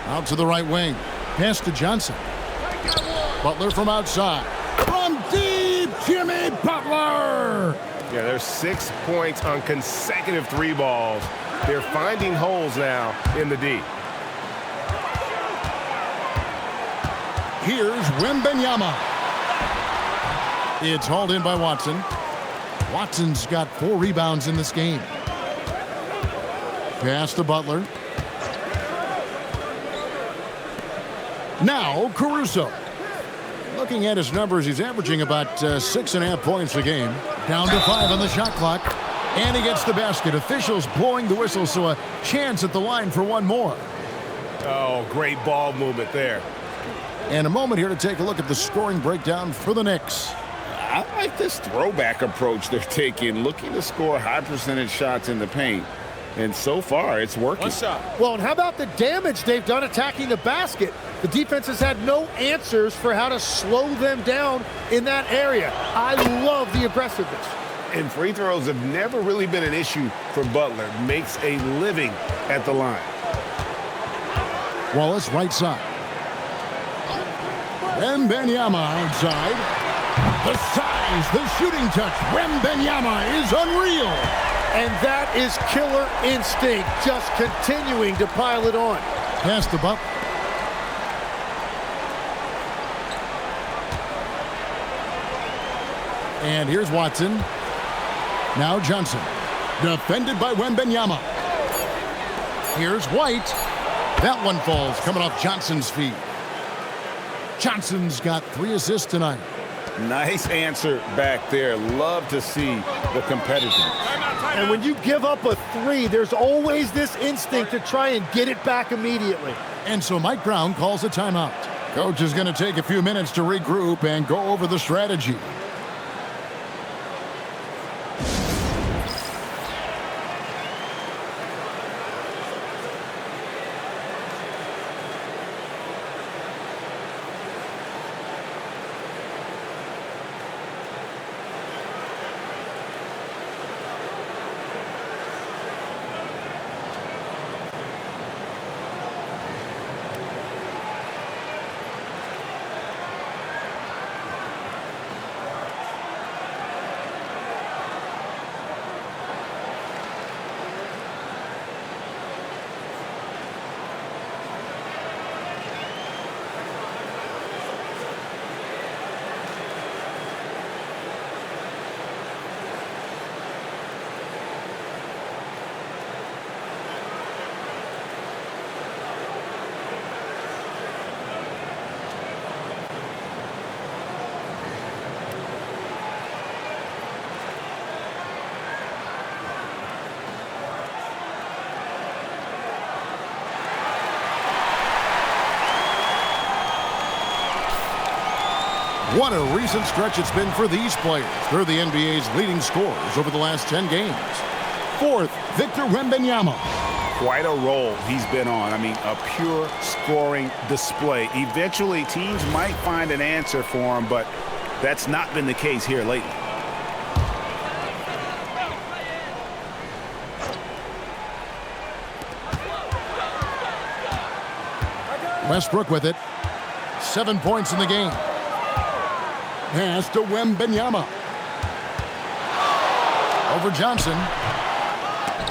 Out to the right wing. Pass to Johnson. Butler from outside. From deep, Jimmy Butler! Yeah, there's 6 points on consecutive 3 balls. They're finding holes now in the D. Here's Wembanyama. It's hauled in by Watson. Watson's got 4 rebounds in this game. Pass to Butler. Now Caruso. Looking at his numbers, he's averaging about 6.5 points a game. Down to 5 on the shot clock. And he gets the basket. Officials blowing the whistle, so a chance at the line for one more. Oh, great ball movement there. And a moment here to take a look at the scoring breakdown for the Knicks. I like this throwback approach they're taking, looking to score high percentage shots in the paint. And so far, it's working. One shot. Well, and how about the damage they've done attacking the basket? The defense has had no answers for how to slow them down in that area. I love the aggressiveness. And free throws have never really been an issue for Butler. Makes a living at the line. Wallace right side. Wembanyama outside. The size, the shooting touch. Wembanyama is unreal. And that is killer instinct, just continuing to pile it on. Pass the Butler. And here's Watson. Now Johnson. Defended by Wembanyama. Here's White. That one falls, coming off Johnson's feet. Johnson's got 3 assists tonight. Nice answer back there. Love to see the competitiveness. And when you give up a 3, there's always this instinct to try and get it back immediately. And so Mike Brown calls a timeout. Coach is going to take a few minutes to regroup and go over the strategy. What a recent stretch it's been for these players. They're the NBA's leading scorers over the last 10 games. 4th, Victor Wembanyama. Quite a role he's been on. I mean, a pure scoring display. Eventually, teams might find an answer for him, but that's not been the case here lately. Westbrook with it. 7 points in the game. Pass to Wembanyama. Over Johnson.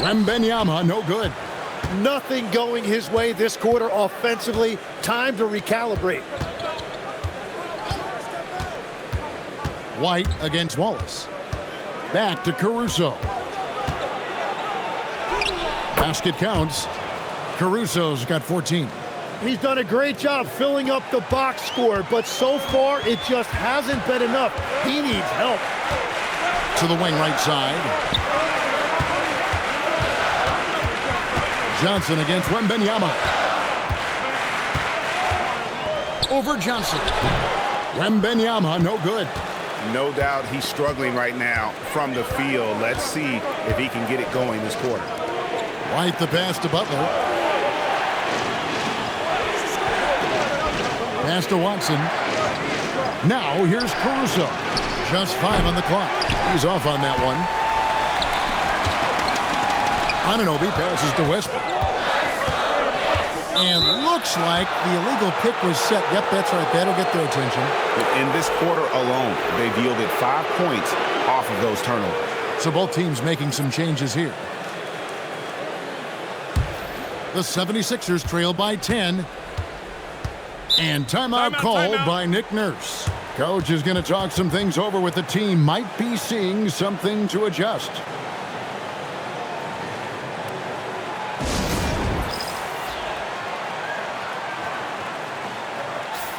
Wembanyama, no good. Nothing going his way this quarter offensively. Time to recalibrate. White against Wallace. Back to Caruso. Basket counts. Caruso's got 14. He's done a great job filling up the box score, but so far it just hasn't been enough. He needs help. To the wing right side. Johnson against Wembanyama. Over Johnson. Wembanyama, no good. No doubt he's struggling right now from the field. Let's see if he can get it going this quarter. White the pass to Butler. Pass to Watson. Now here's Caruso. Just 5 on the clock. He's off on that one. Anunoby passes to Westbrook. And looks like the illegal pick was set. Yep, that's right. That'll get their attention. In this quarter alone, they've yielded 5 points off of those turnovers. So both teams making some changes here. The 76ers trail by 10. And timeout called by Nick Nurse. Coach is going to talk some things over with the team. Might be seeing something to adjust.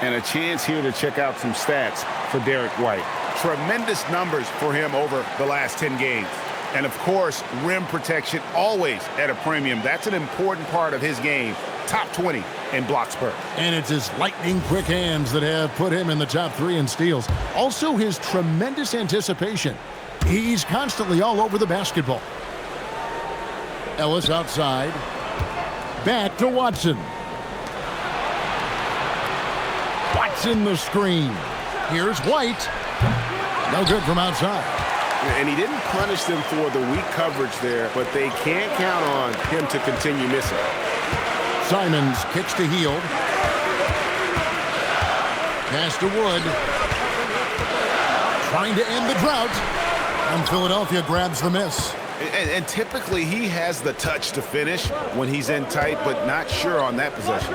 And a chance here to check out some stats for Derek White. Tremendous numbers for him over the last 10 games. And, of course, rim protection always at a premium. That's an important part of his game. Top 20 in blocks per. And it's his lightning-quick hands that have put him in the top 3 in steals. Also, his tremendous anticipation. He's constantly all over the basketball. Ellis outside. Back to Watson. Watson the screen. Here's White. No good from outside. And he didn't punish them for the weak coverage there, but they can't count on him to continue missing. Simons kicks to Hield. Pass to Wood. Trying to end the drought. And Philadelphia grabs the miss. And typically he has the touch to finish when he's in tight, but not sure on that possession.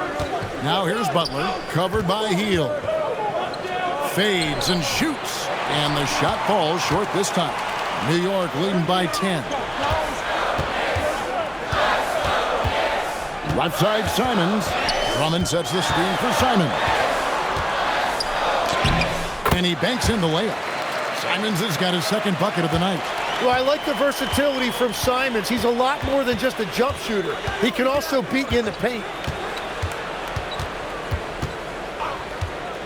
Now here's Butler, covered by Hield. Fades and shoots. And the shot falls short this time. New York leading by 10. Left side, Simons. Drummond sets the screen for Simon. And he banks in the layup. Simons has got his second bucket of the night. Well, I like the versatility from Simons. He's a lot more than just a jump shooter. He can also beat you in the paint.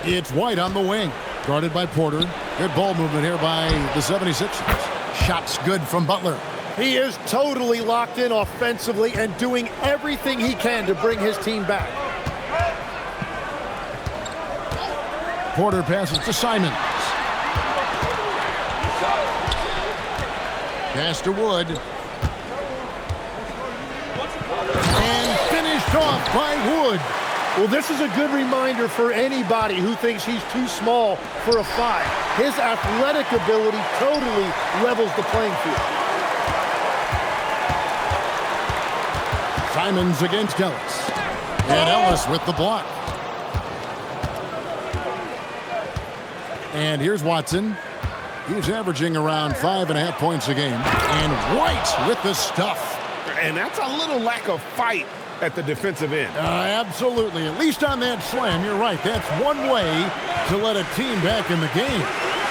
It's White on the wing. Guarded by Porter. Good ball movement here by the 76ers. Shots good from Butler. He is totally locked in offensively and doing everything he can to bring his team back. Porter passes to Simons. Pass to Wood. And finished off by Wood. Well, this is a good reminder for anybody who thinks he's too small for a 5. His athletic ability totally levels the playing field. Simons against Ellis. And Ellis with the block. And here's Watson. He's averaging around 5.5 points a game. And White with the stuff. And that's a little lack of fight at the defensive end. Absolutely. At least on that slam, you're right. That's one way to let a team back in the game.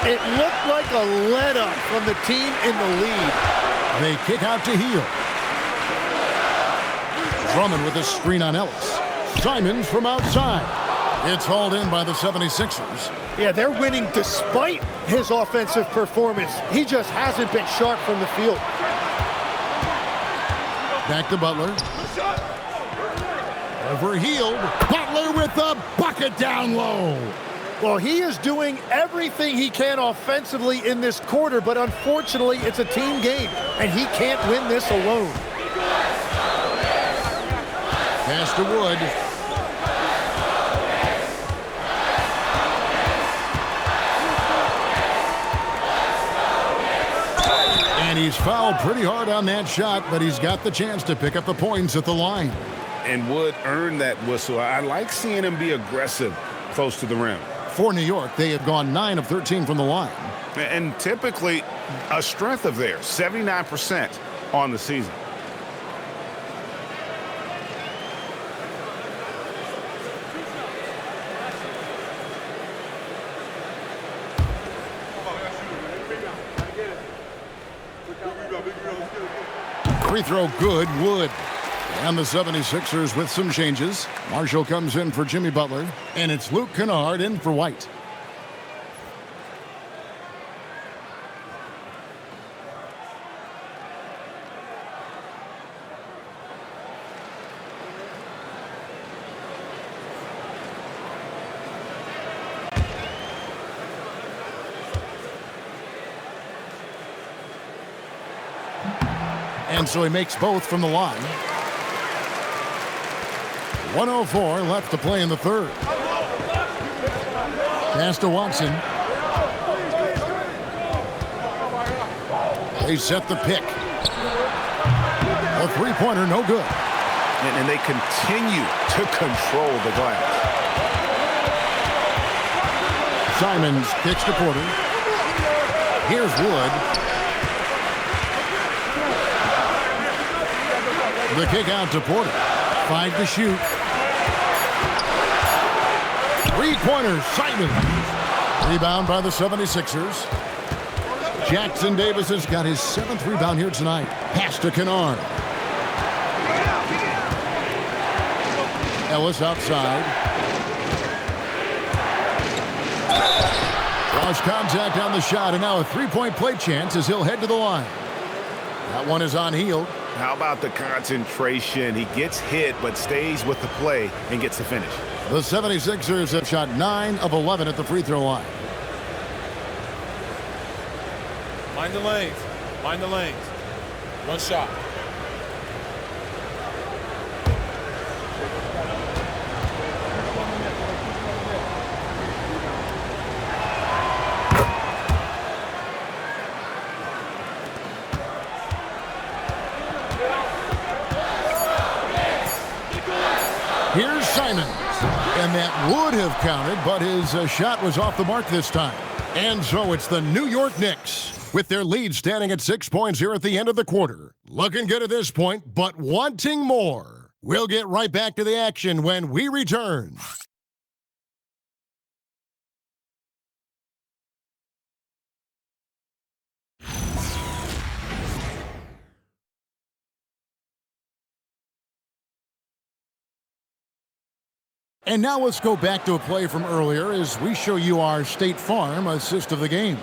It looked like a let-up from the team in the lead. They kick out to Hield. Drummond with a screen on Ellis. Simons from outside. It's hauled in by the 76ers. Yeah, they're winning despite his offensive performance. He just hasn't been sharp from the field. Back to Butler. Over Hield. Butler with a bucket down low. Well, he is doing everything he can offensively in this quarter, but unfortunately, it's a team game, and he can't win this alone. Pass to Wood. And he's fouled pretty hard on that shot, but he's got the chance to pick up the points at the line. And Wood earned that whistle. I like seeing him be aggressive close to the rim. For New York, they have gone 9 of 13 from the line. And typically a strength of theirs, 79% on the season. Free throw good, Wood. And the 76ers with some changes. Marshall comes in for Jimmy Butler. And it's Luke Kennard in for White. And so he makes both from the line. 1:04 left to play in the third. Pass to Watson. They set the pick. A three-pointer, no good. And they continue to control the glass. Simons kicks to Porter. Here's Wood. The kick out to Porter. 5 to shoot. Three-pointer, Simons. Rebound by the 76ers. Jackson Davis has got his 7th rebound here tonight. Pass to Kennard. Ellis outside. Lost contact on the shot, and now a three-point play chance as he'll head to the line. That one is on Hield. How about the concentration? He gets hit, but stays with the play and gets the finish. The 76ers have shot 9 of 11 at the free throw line. Mind the lanes. Mind the lanes. One shot. Here's Simons. And that would have counted, but his shot was off the mark this time. And so it's the New York Knicks with their lead standing at 6 points here at the end of the quarter. Looking good at this point, but wanting more. We'll get right back to the action when we return. And now let's go back to a play from earlier as we show you our State Farm assist of the game.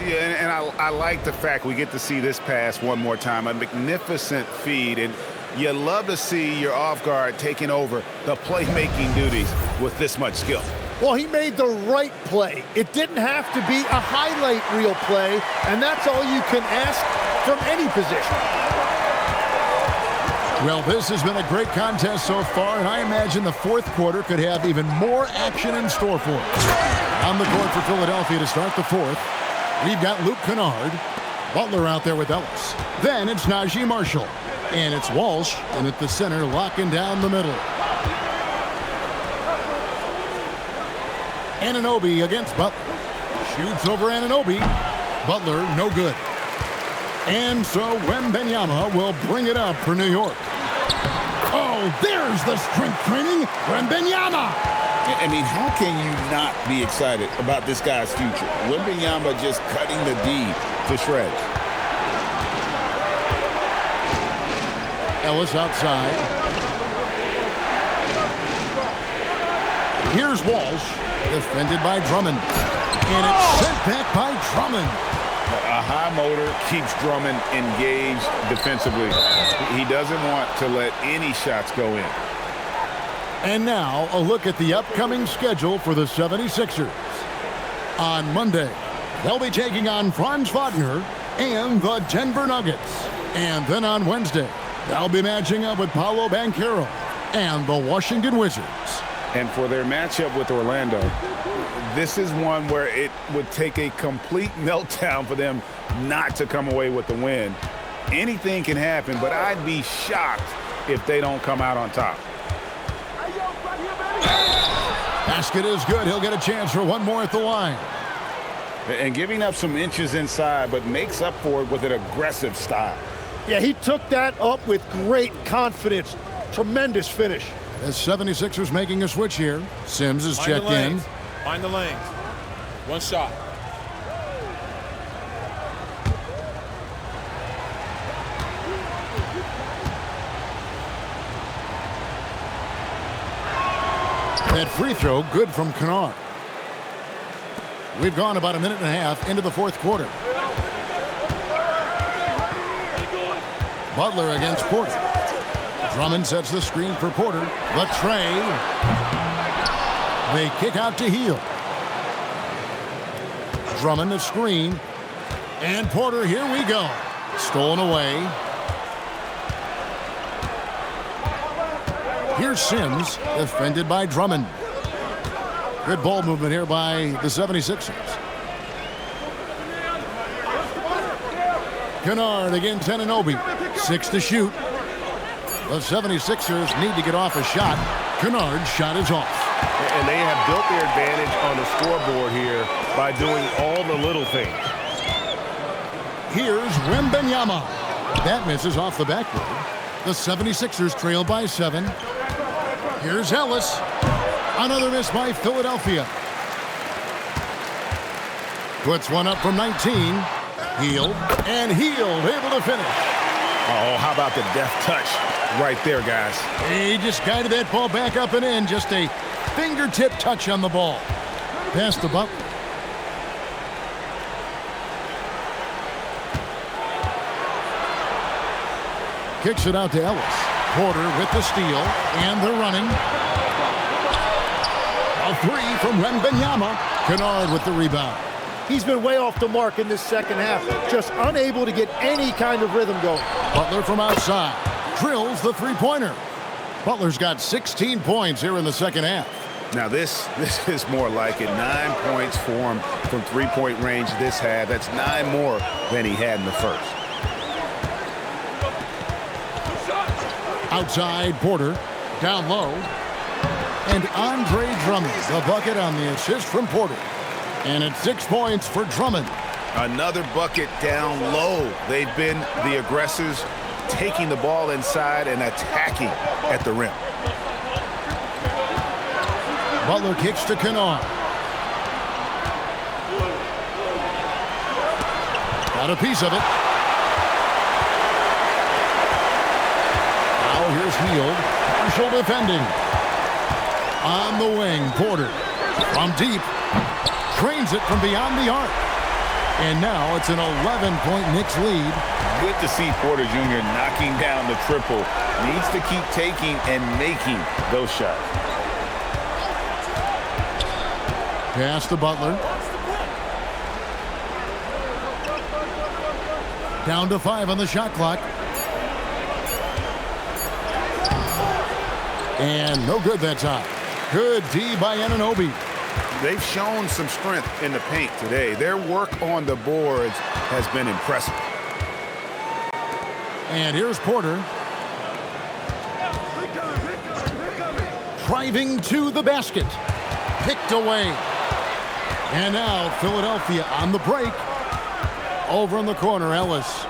Yeah, and I like the fact we get to see this pass one more time. A magnificent feed, and you love to see your off guard taking over the playmaking duties with this much skill. Well, he made the right play. It didn't have to be a highlight reel play, and that's all you can ask from any position. Well, this has been a great contest so far, and I imagine the fourth quarter could have even more action in store for us. On the court for Philadelphia to start the fourth, we've got Luke Kennard. Butler out there with Ellis. Then it's Najee Marshall. And it's Walsh, and at the center, locking down the middle. Anunoby against Butler. Shoots over Anunoby. Butler, no good. And so Wembanyama will bring it up for New York. Oh, there's the strength training, Wembanyama. I mean, how can you not be excited about this guy's future? Wembanyama just cutting the D to shreds. Ellis outside. Here's Walsh, defended by Drummond. And it's sent back by Drummond. A high motor keeps Drummond engaged defensively. He doesn't want to let any shots go in. And now a look at the upcoming schedule for the 76ers. On Monday, they'll be taking on Franz Wagner and the Denver Nuggets. And then on Wednesday, they'll be matching up with Paolo Banchero and the Washington Wizards. And for their matchup with Orlando, this is one where it would take a complete meltdown for them not to come away with the win. Anything can happen, but I'd be shocked if they don't come out on top. Basket is good. He'll get a chance for one more at the line. And giving up some inches inside, but makes up for it with an aggressive style. Yeah, he took that up with great confidence. Tremendous finish. The 76ers making a switch here. Sims is checked in. Mind the lanes. One shot. That free throw, good from Kennard. We've gone about a minute and a half into the fourth quarter. Butler against Porter. Drummond sets the screen for Porter. The tray. They kick out to Hield. Drummond the screen. And Porter, here we go. Stolen away. Here's Sims, defended by Drummond. Good ball movement here by the 76ers. Kennard against Anunoby. 6 to shoot. The 76ers need to get off a shot. Kennard's shot is off. And they have built their advantage on the scoreboard here by doing all the little things. Here's Wembanyama. That misses off the backboard. The 76ers trail by 7. Here's Ellis. Another miss by Philadelphia. Puts one up from 19. Hield, and Hield able to finish. Oh, how about the deft touch right there, guys? He just guided that ball back up and in. Just a fingertip touch on the ball. Pass the Butler. Kicks it out to Ellis. Porter with the steal, and they're running. A 3 from Wembanyama. Kennard with the rebound. He's been way off the mark in this second half. Just unable to get any kind of rhythm going. Butler from outside. Drills the three-pointer. Butler's got 16 points here in the second half. Now this is more like it. 9 points for him from three-point range this half. That's 9 more than he had in the first. Outside Porter. Down low. And Andre Drummond, the bucket on the assist from Porter. And it's 6 points for Drummond. Another bucket down low. They've been the aggressors, taking the ball inside and attacking at the rim. Butler kicks to Kennard. Got a piece of it. Now here's Hield. Partial defending. On the wing, Porter. From deep. Trains it from beyond the arc. And now it's an 11-point Knicks lead. Good to see Porter Jr. knocking down the triple. Needs to keep taking and making those shots. Pass to Butler. Down to 5 on the shot clock. And no good that time. Good D by Anunoby. They've shown some strength in the paint today. Their work on the boards has been impressive. And here's Porter. Driving to the basket. Picked away. And now Philadelphia on the break. Over in the corner, Ellis.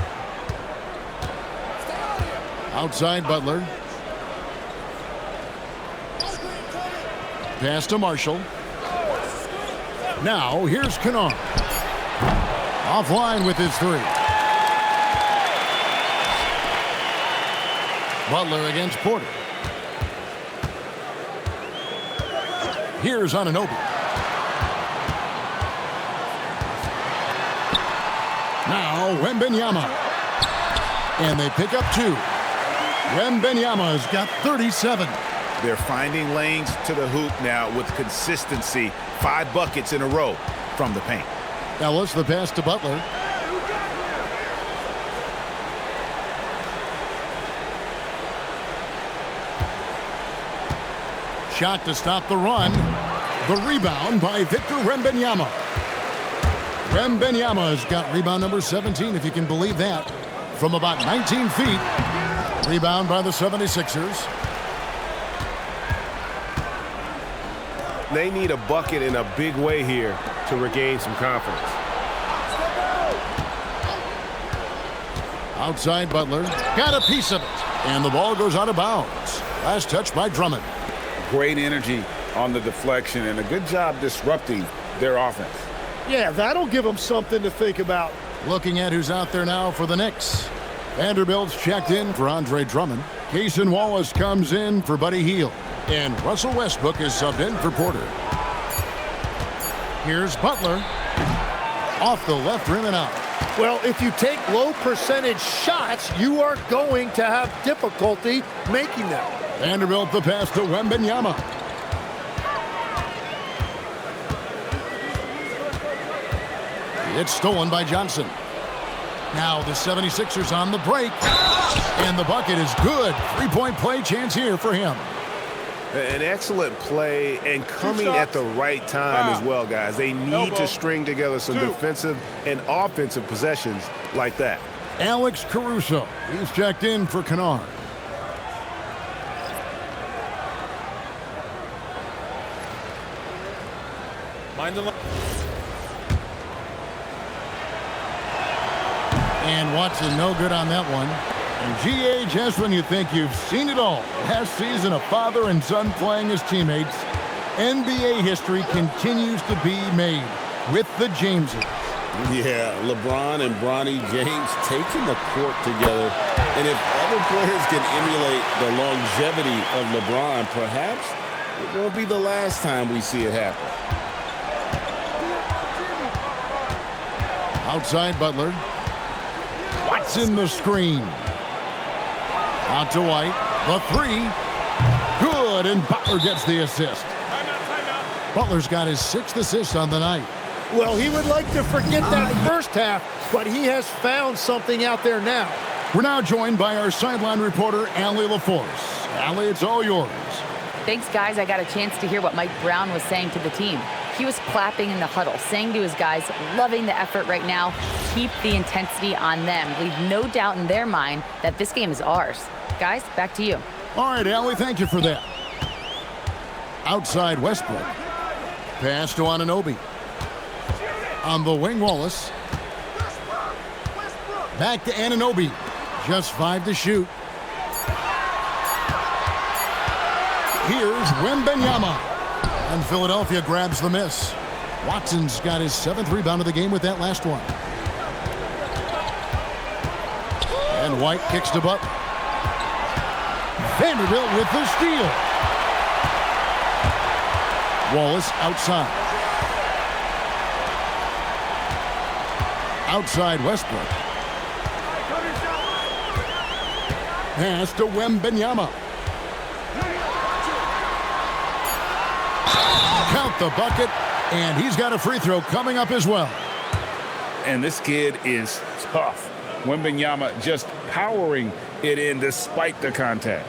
Outside Butler. Pass to Marshall. Now here's Kennard. Offline with his 3. Butler against Porter. Here's Anunoby. Now Wembanyama. And they pick up 2. Wembanyama's got 37. They're finding lanes to the hoop now with consistency. 5 buckets in a row from the paint. Ellis, the pass to Butler. Shot to stop the run. The rebound by Victor Wembanyama. Wembanyama's got rebound number 17, if you can believe that. From about 19 feet. Rebound by the 76ers. They need a bucket in a big way here to regain some confidence. Outside Butler. Got a piece of it. And the ball goes out of bounds. Last touch by Drummond. Great energy on the deflection and a good job disrupting their offense. Yeah, that'll give them something to think about. Looking at who's out there now for the Knicks. Vanderbilt's checked in for Andre Drummond. Cason Wallace comes in for Buddy Hield. And Russell Westbrook is subbed in for Porter. Here's Butler. Off the left rim and out. Well, if you take low percentage shots, you are going to have difficulty making them. Vanderbilt the pass to Wembanyama. It's stolen by Johnson. Now the 76ers on the break. And the bucket is good. 3-point play chance here for him. An excellent play and coming at the right time as well, guys. They need to string together some defensive and offensive possessions like that. Alex Caruso, he's checked in for Kennard. Mind the line. And Watson, no good on that one. And GA, just when you think you've seen it all. Last season, a father and son playing as teammates. NBA history continues to be made with the Jameses. Yeah, LeBron and Bronny James taking the court together. And if other players can emulate the longevity of LeBron, perhaps it won't be the last time we see it happen. Outside Butler. Watson the screen. Out to White. The three. Good, and Butler gets the assist. Butler's got his 6th assist on the night. Well, he would like to forget that first half, but he has found something out there now. We're now joined by our sideline reporter, Allie LaForce. Allie, it's all yours. Thanks, guys. I got a chance to hear what Mike Brown was saying to the team. He was clapping in the huddle, saying to his guys, loving the effort right now, keep the intensity on them. Leave no doubt in their mind that this game is ours. Guys, back to you. All right, Allie, thank you for that. Outside Westbrook. Pass to Anunoby. On the wing, Wallace. Back to Anunoby. Just 5 to shoot. Here's Wembanyama. And Philadelphia grabs the miss. Watson's got his 7th rebound of the game with that last one. And White kicks to Butler. Vanderbilt with the steal. Wallace outside. Outside Westbrook. Pass to Wembanyama. Count the bucket, and he's got a free throw coming up as well. And this kid is tough. Wembanyama just powering it in despite the contact.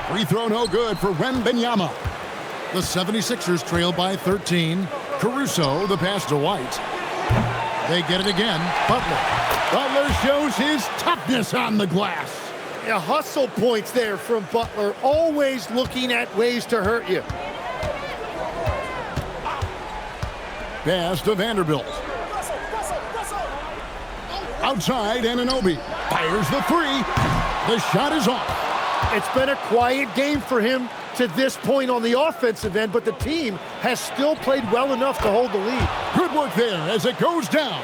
Free throw no good for Wembanyama. The 76ers trail by 13. Caruso, the pass to White. They get it again. Butler. Butler shows his toughness on the glass. Yeah, hustle points there from Butler, always looking at ways to hurt you. Pass to Vanderbilt. Outside, Anunoby fires the three. The shot is off. It's been a quiet game for him to this point on the offensive end, but the team has still played well enough to hold the lead. Good work there as it goes down.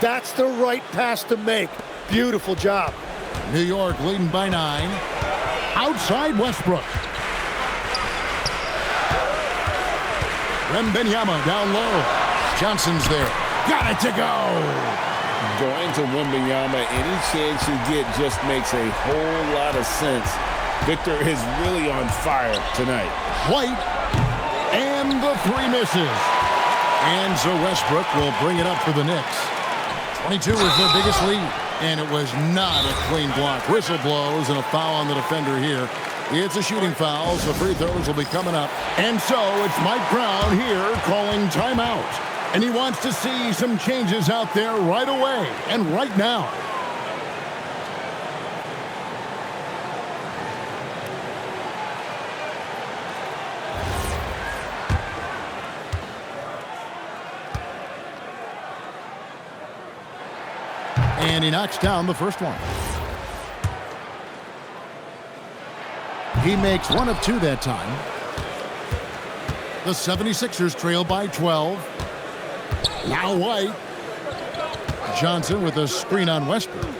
That's the right pass to make. Beautiful job. New York leading by 9. Outside Westbrook. Wembanyama down low. Johnson's there. Got it to go. Going to Wembanyama, any chance you get just makes a whole lot of sense. Victor is really on fire tonight. White, and the three misses. And so Westbrook will bring it up for the Knicks. 22 is their biggest lead, and it was not a clean block. Whistle blows and a foul on the defender here. It's a shooting foul, so free throws will be coming up. And so it's Mike Brown here calling timeout. And he wants to see some changes out there right away and right now. And he knocks down the first one. He makes 1 of 2 that time. The 76ers trail by 12. Now White. Johnson with a screen on Westbrook.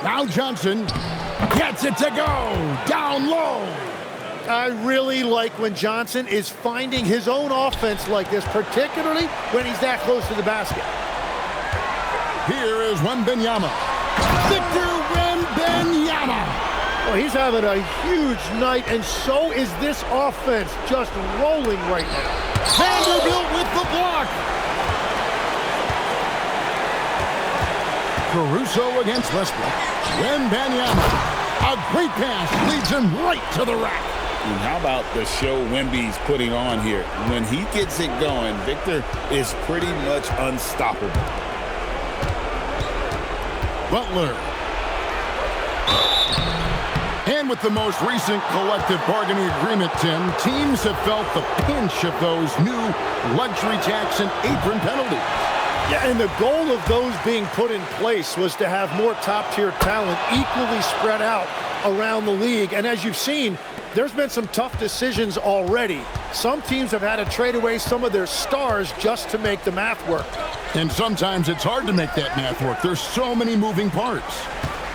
Now Johnson gets it to go. Down low. I really like when Johnson is finding his own offense like this, particularly when he's that close to the basket. Here is Wembanyama. Victor Wembanyama. Well, he's having a huge night, and so is this offense, just rolling right now. Vanderbilt with the block. Caruso against Westbrook. Wembanyama. A great pass leads him right to the rack. And how about the show Wemby's putting on here? When he gets it going, Victor is pretty much unstoppable. Butler. And with the most recent collective bargaining agreement, Tim, teams have felt the pinch of those new luxury tax and apron penalties. Yeah, and the goal of those being put in place was to have more top-tier talent equally spread out around the league. And as you've seen, there's been some tough decisions already. Some teams have had to trade away some of their stars just to make the math work. And sometimes it's hard to make that math work. There's so many moving parts.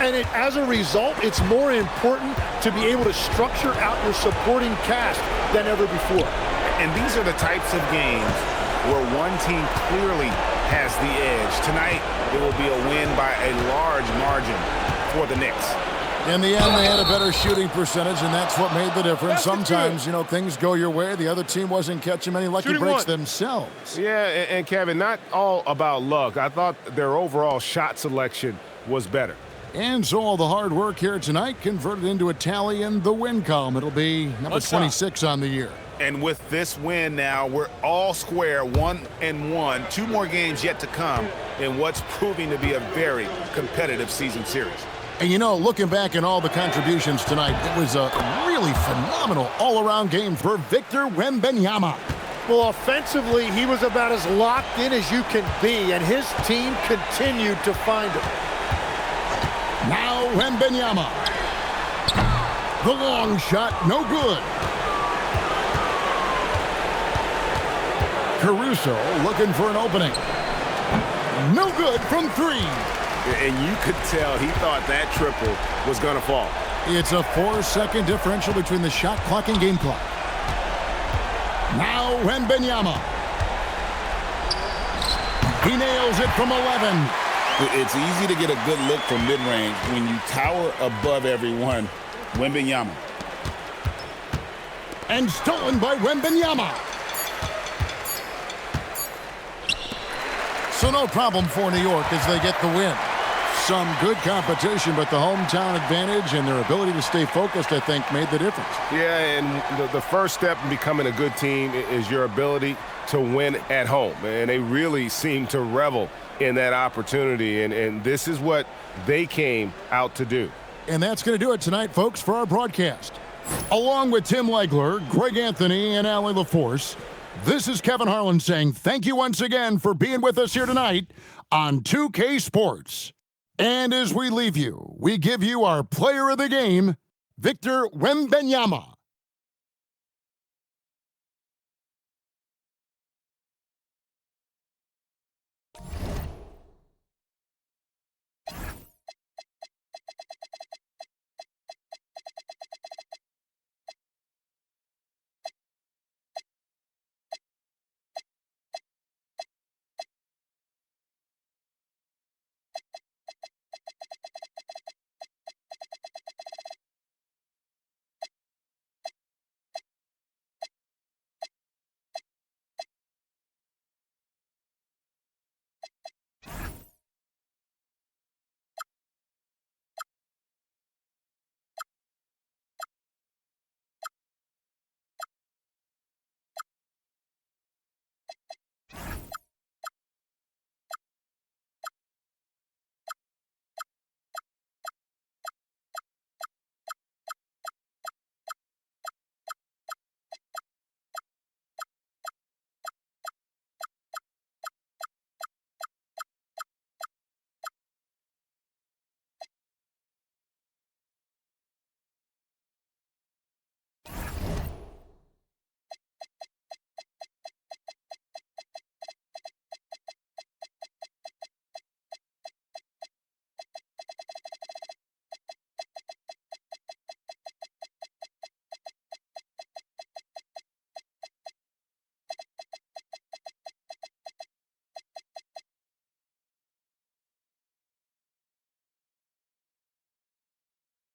And as a result, it's more important to be able to structure out your supporting cast than ever before. And these are the types of games where one team clearly has the edge. Tonight, it will be a win by a large margin for the Knicks. In the end, they had a better shooting percentage, and that's what made the difference. Sometimes, things go your way. The other team wasn't catching many lucky breaks themselves. Yeah, and Kevin, not all about luck. I thought their overall shot selection was better. And so all the hard work here tonight converted into a tally in the win column. It'll be number 26 on the year. And with this win now, we're all square, 1-1. 2 more games yet to come in what's proving to be a very competitive season series. And looking back at all the contributions tonight, it was a really phenomenal all-around game for Victor Wembanyama. Well, offensively, he was about as locked in as you can be, and his team continued to find him. Now Wembanyama. The long shot, no good. Caruso looking for an opening. No good from 3. And you could tell he thought that triple was going to fall. It's a 4-second differential between the shot clock and game clock. Now Wembanyama. He nails it from 11. It's easy to get a good look from mid-range when you tower above everyone. Wembanyama. And stolen by Wembanyama. So no problem for New York as they get the win. Some good competition, but the hometown advantage and their ability to stay focused, I think, made the difference. Yeah, and the first step in becoming a good team is your ability to win at home. And they really seem to revel in that opportunity, and this is what they came out to do. And that's going to do it tonight, folks, for our broadcast. Along with Tim Legler, Greg Anthony, and Allie LaForce, this is Kevin Harlan saying thank you once again for being with us here tonight on 2K Sports. And as we leave you, we give you our player of the game, Victor Wembanyama.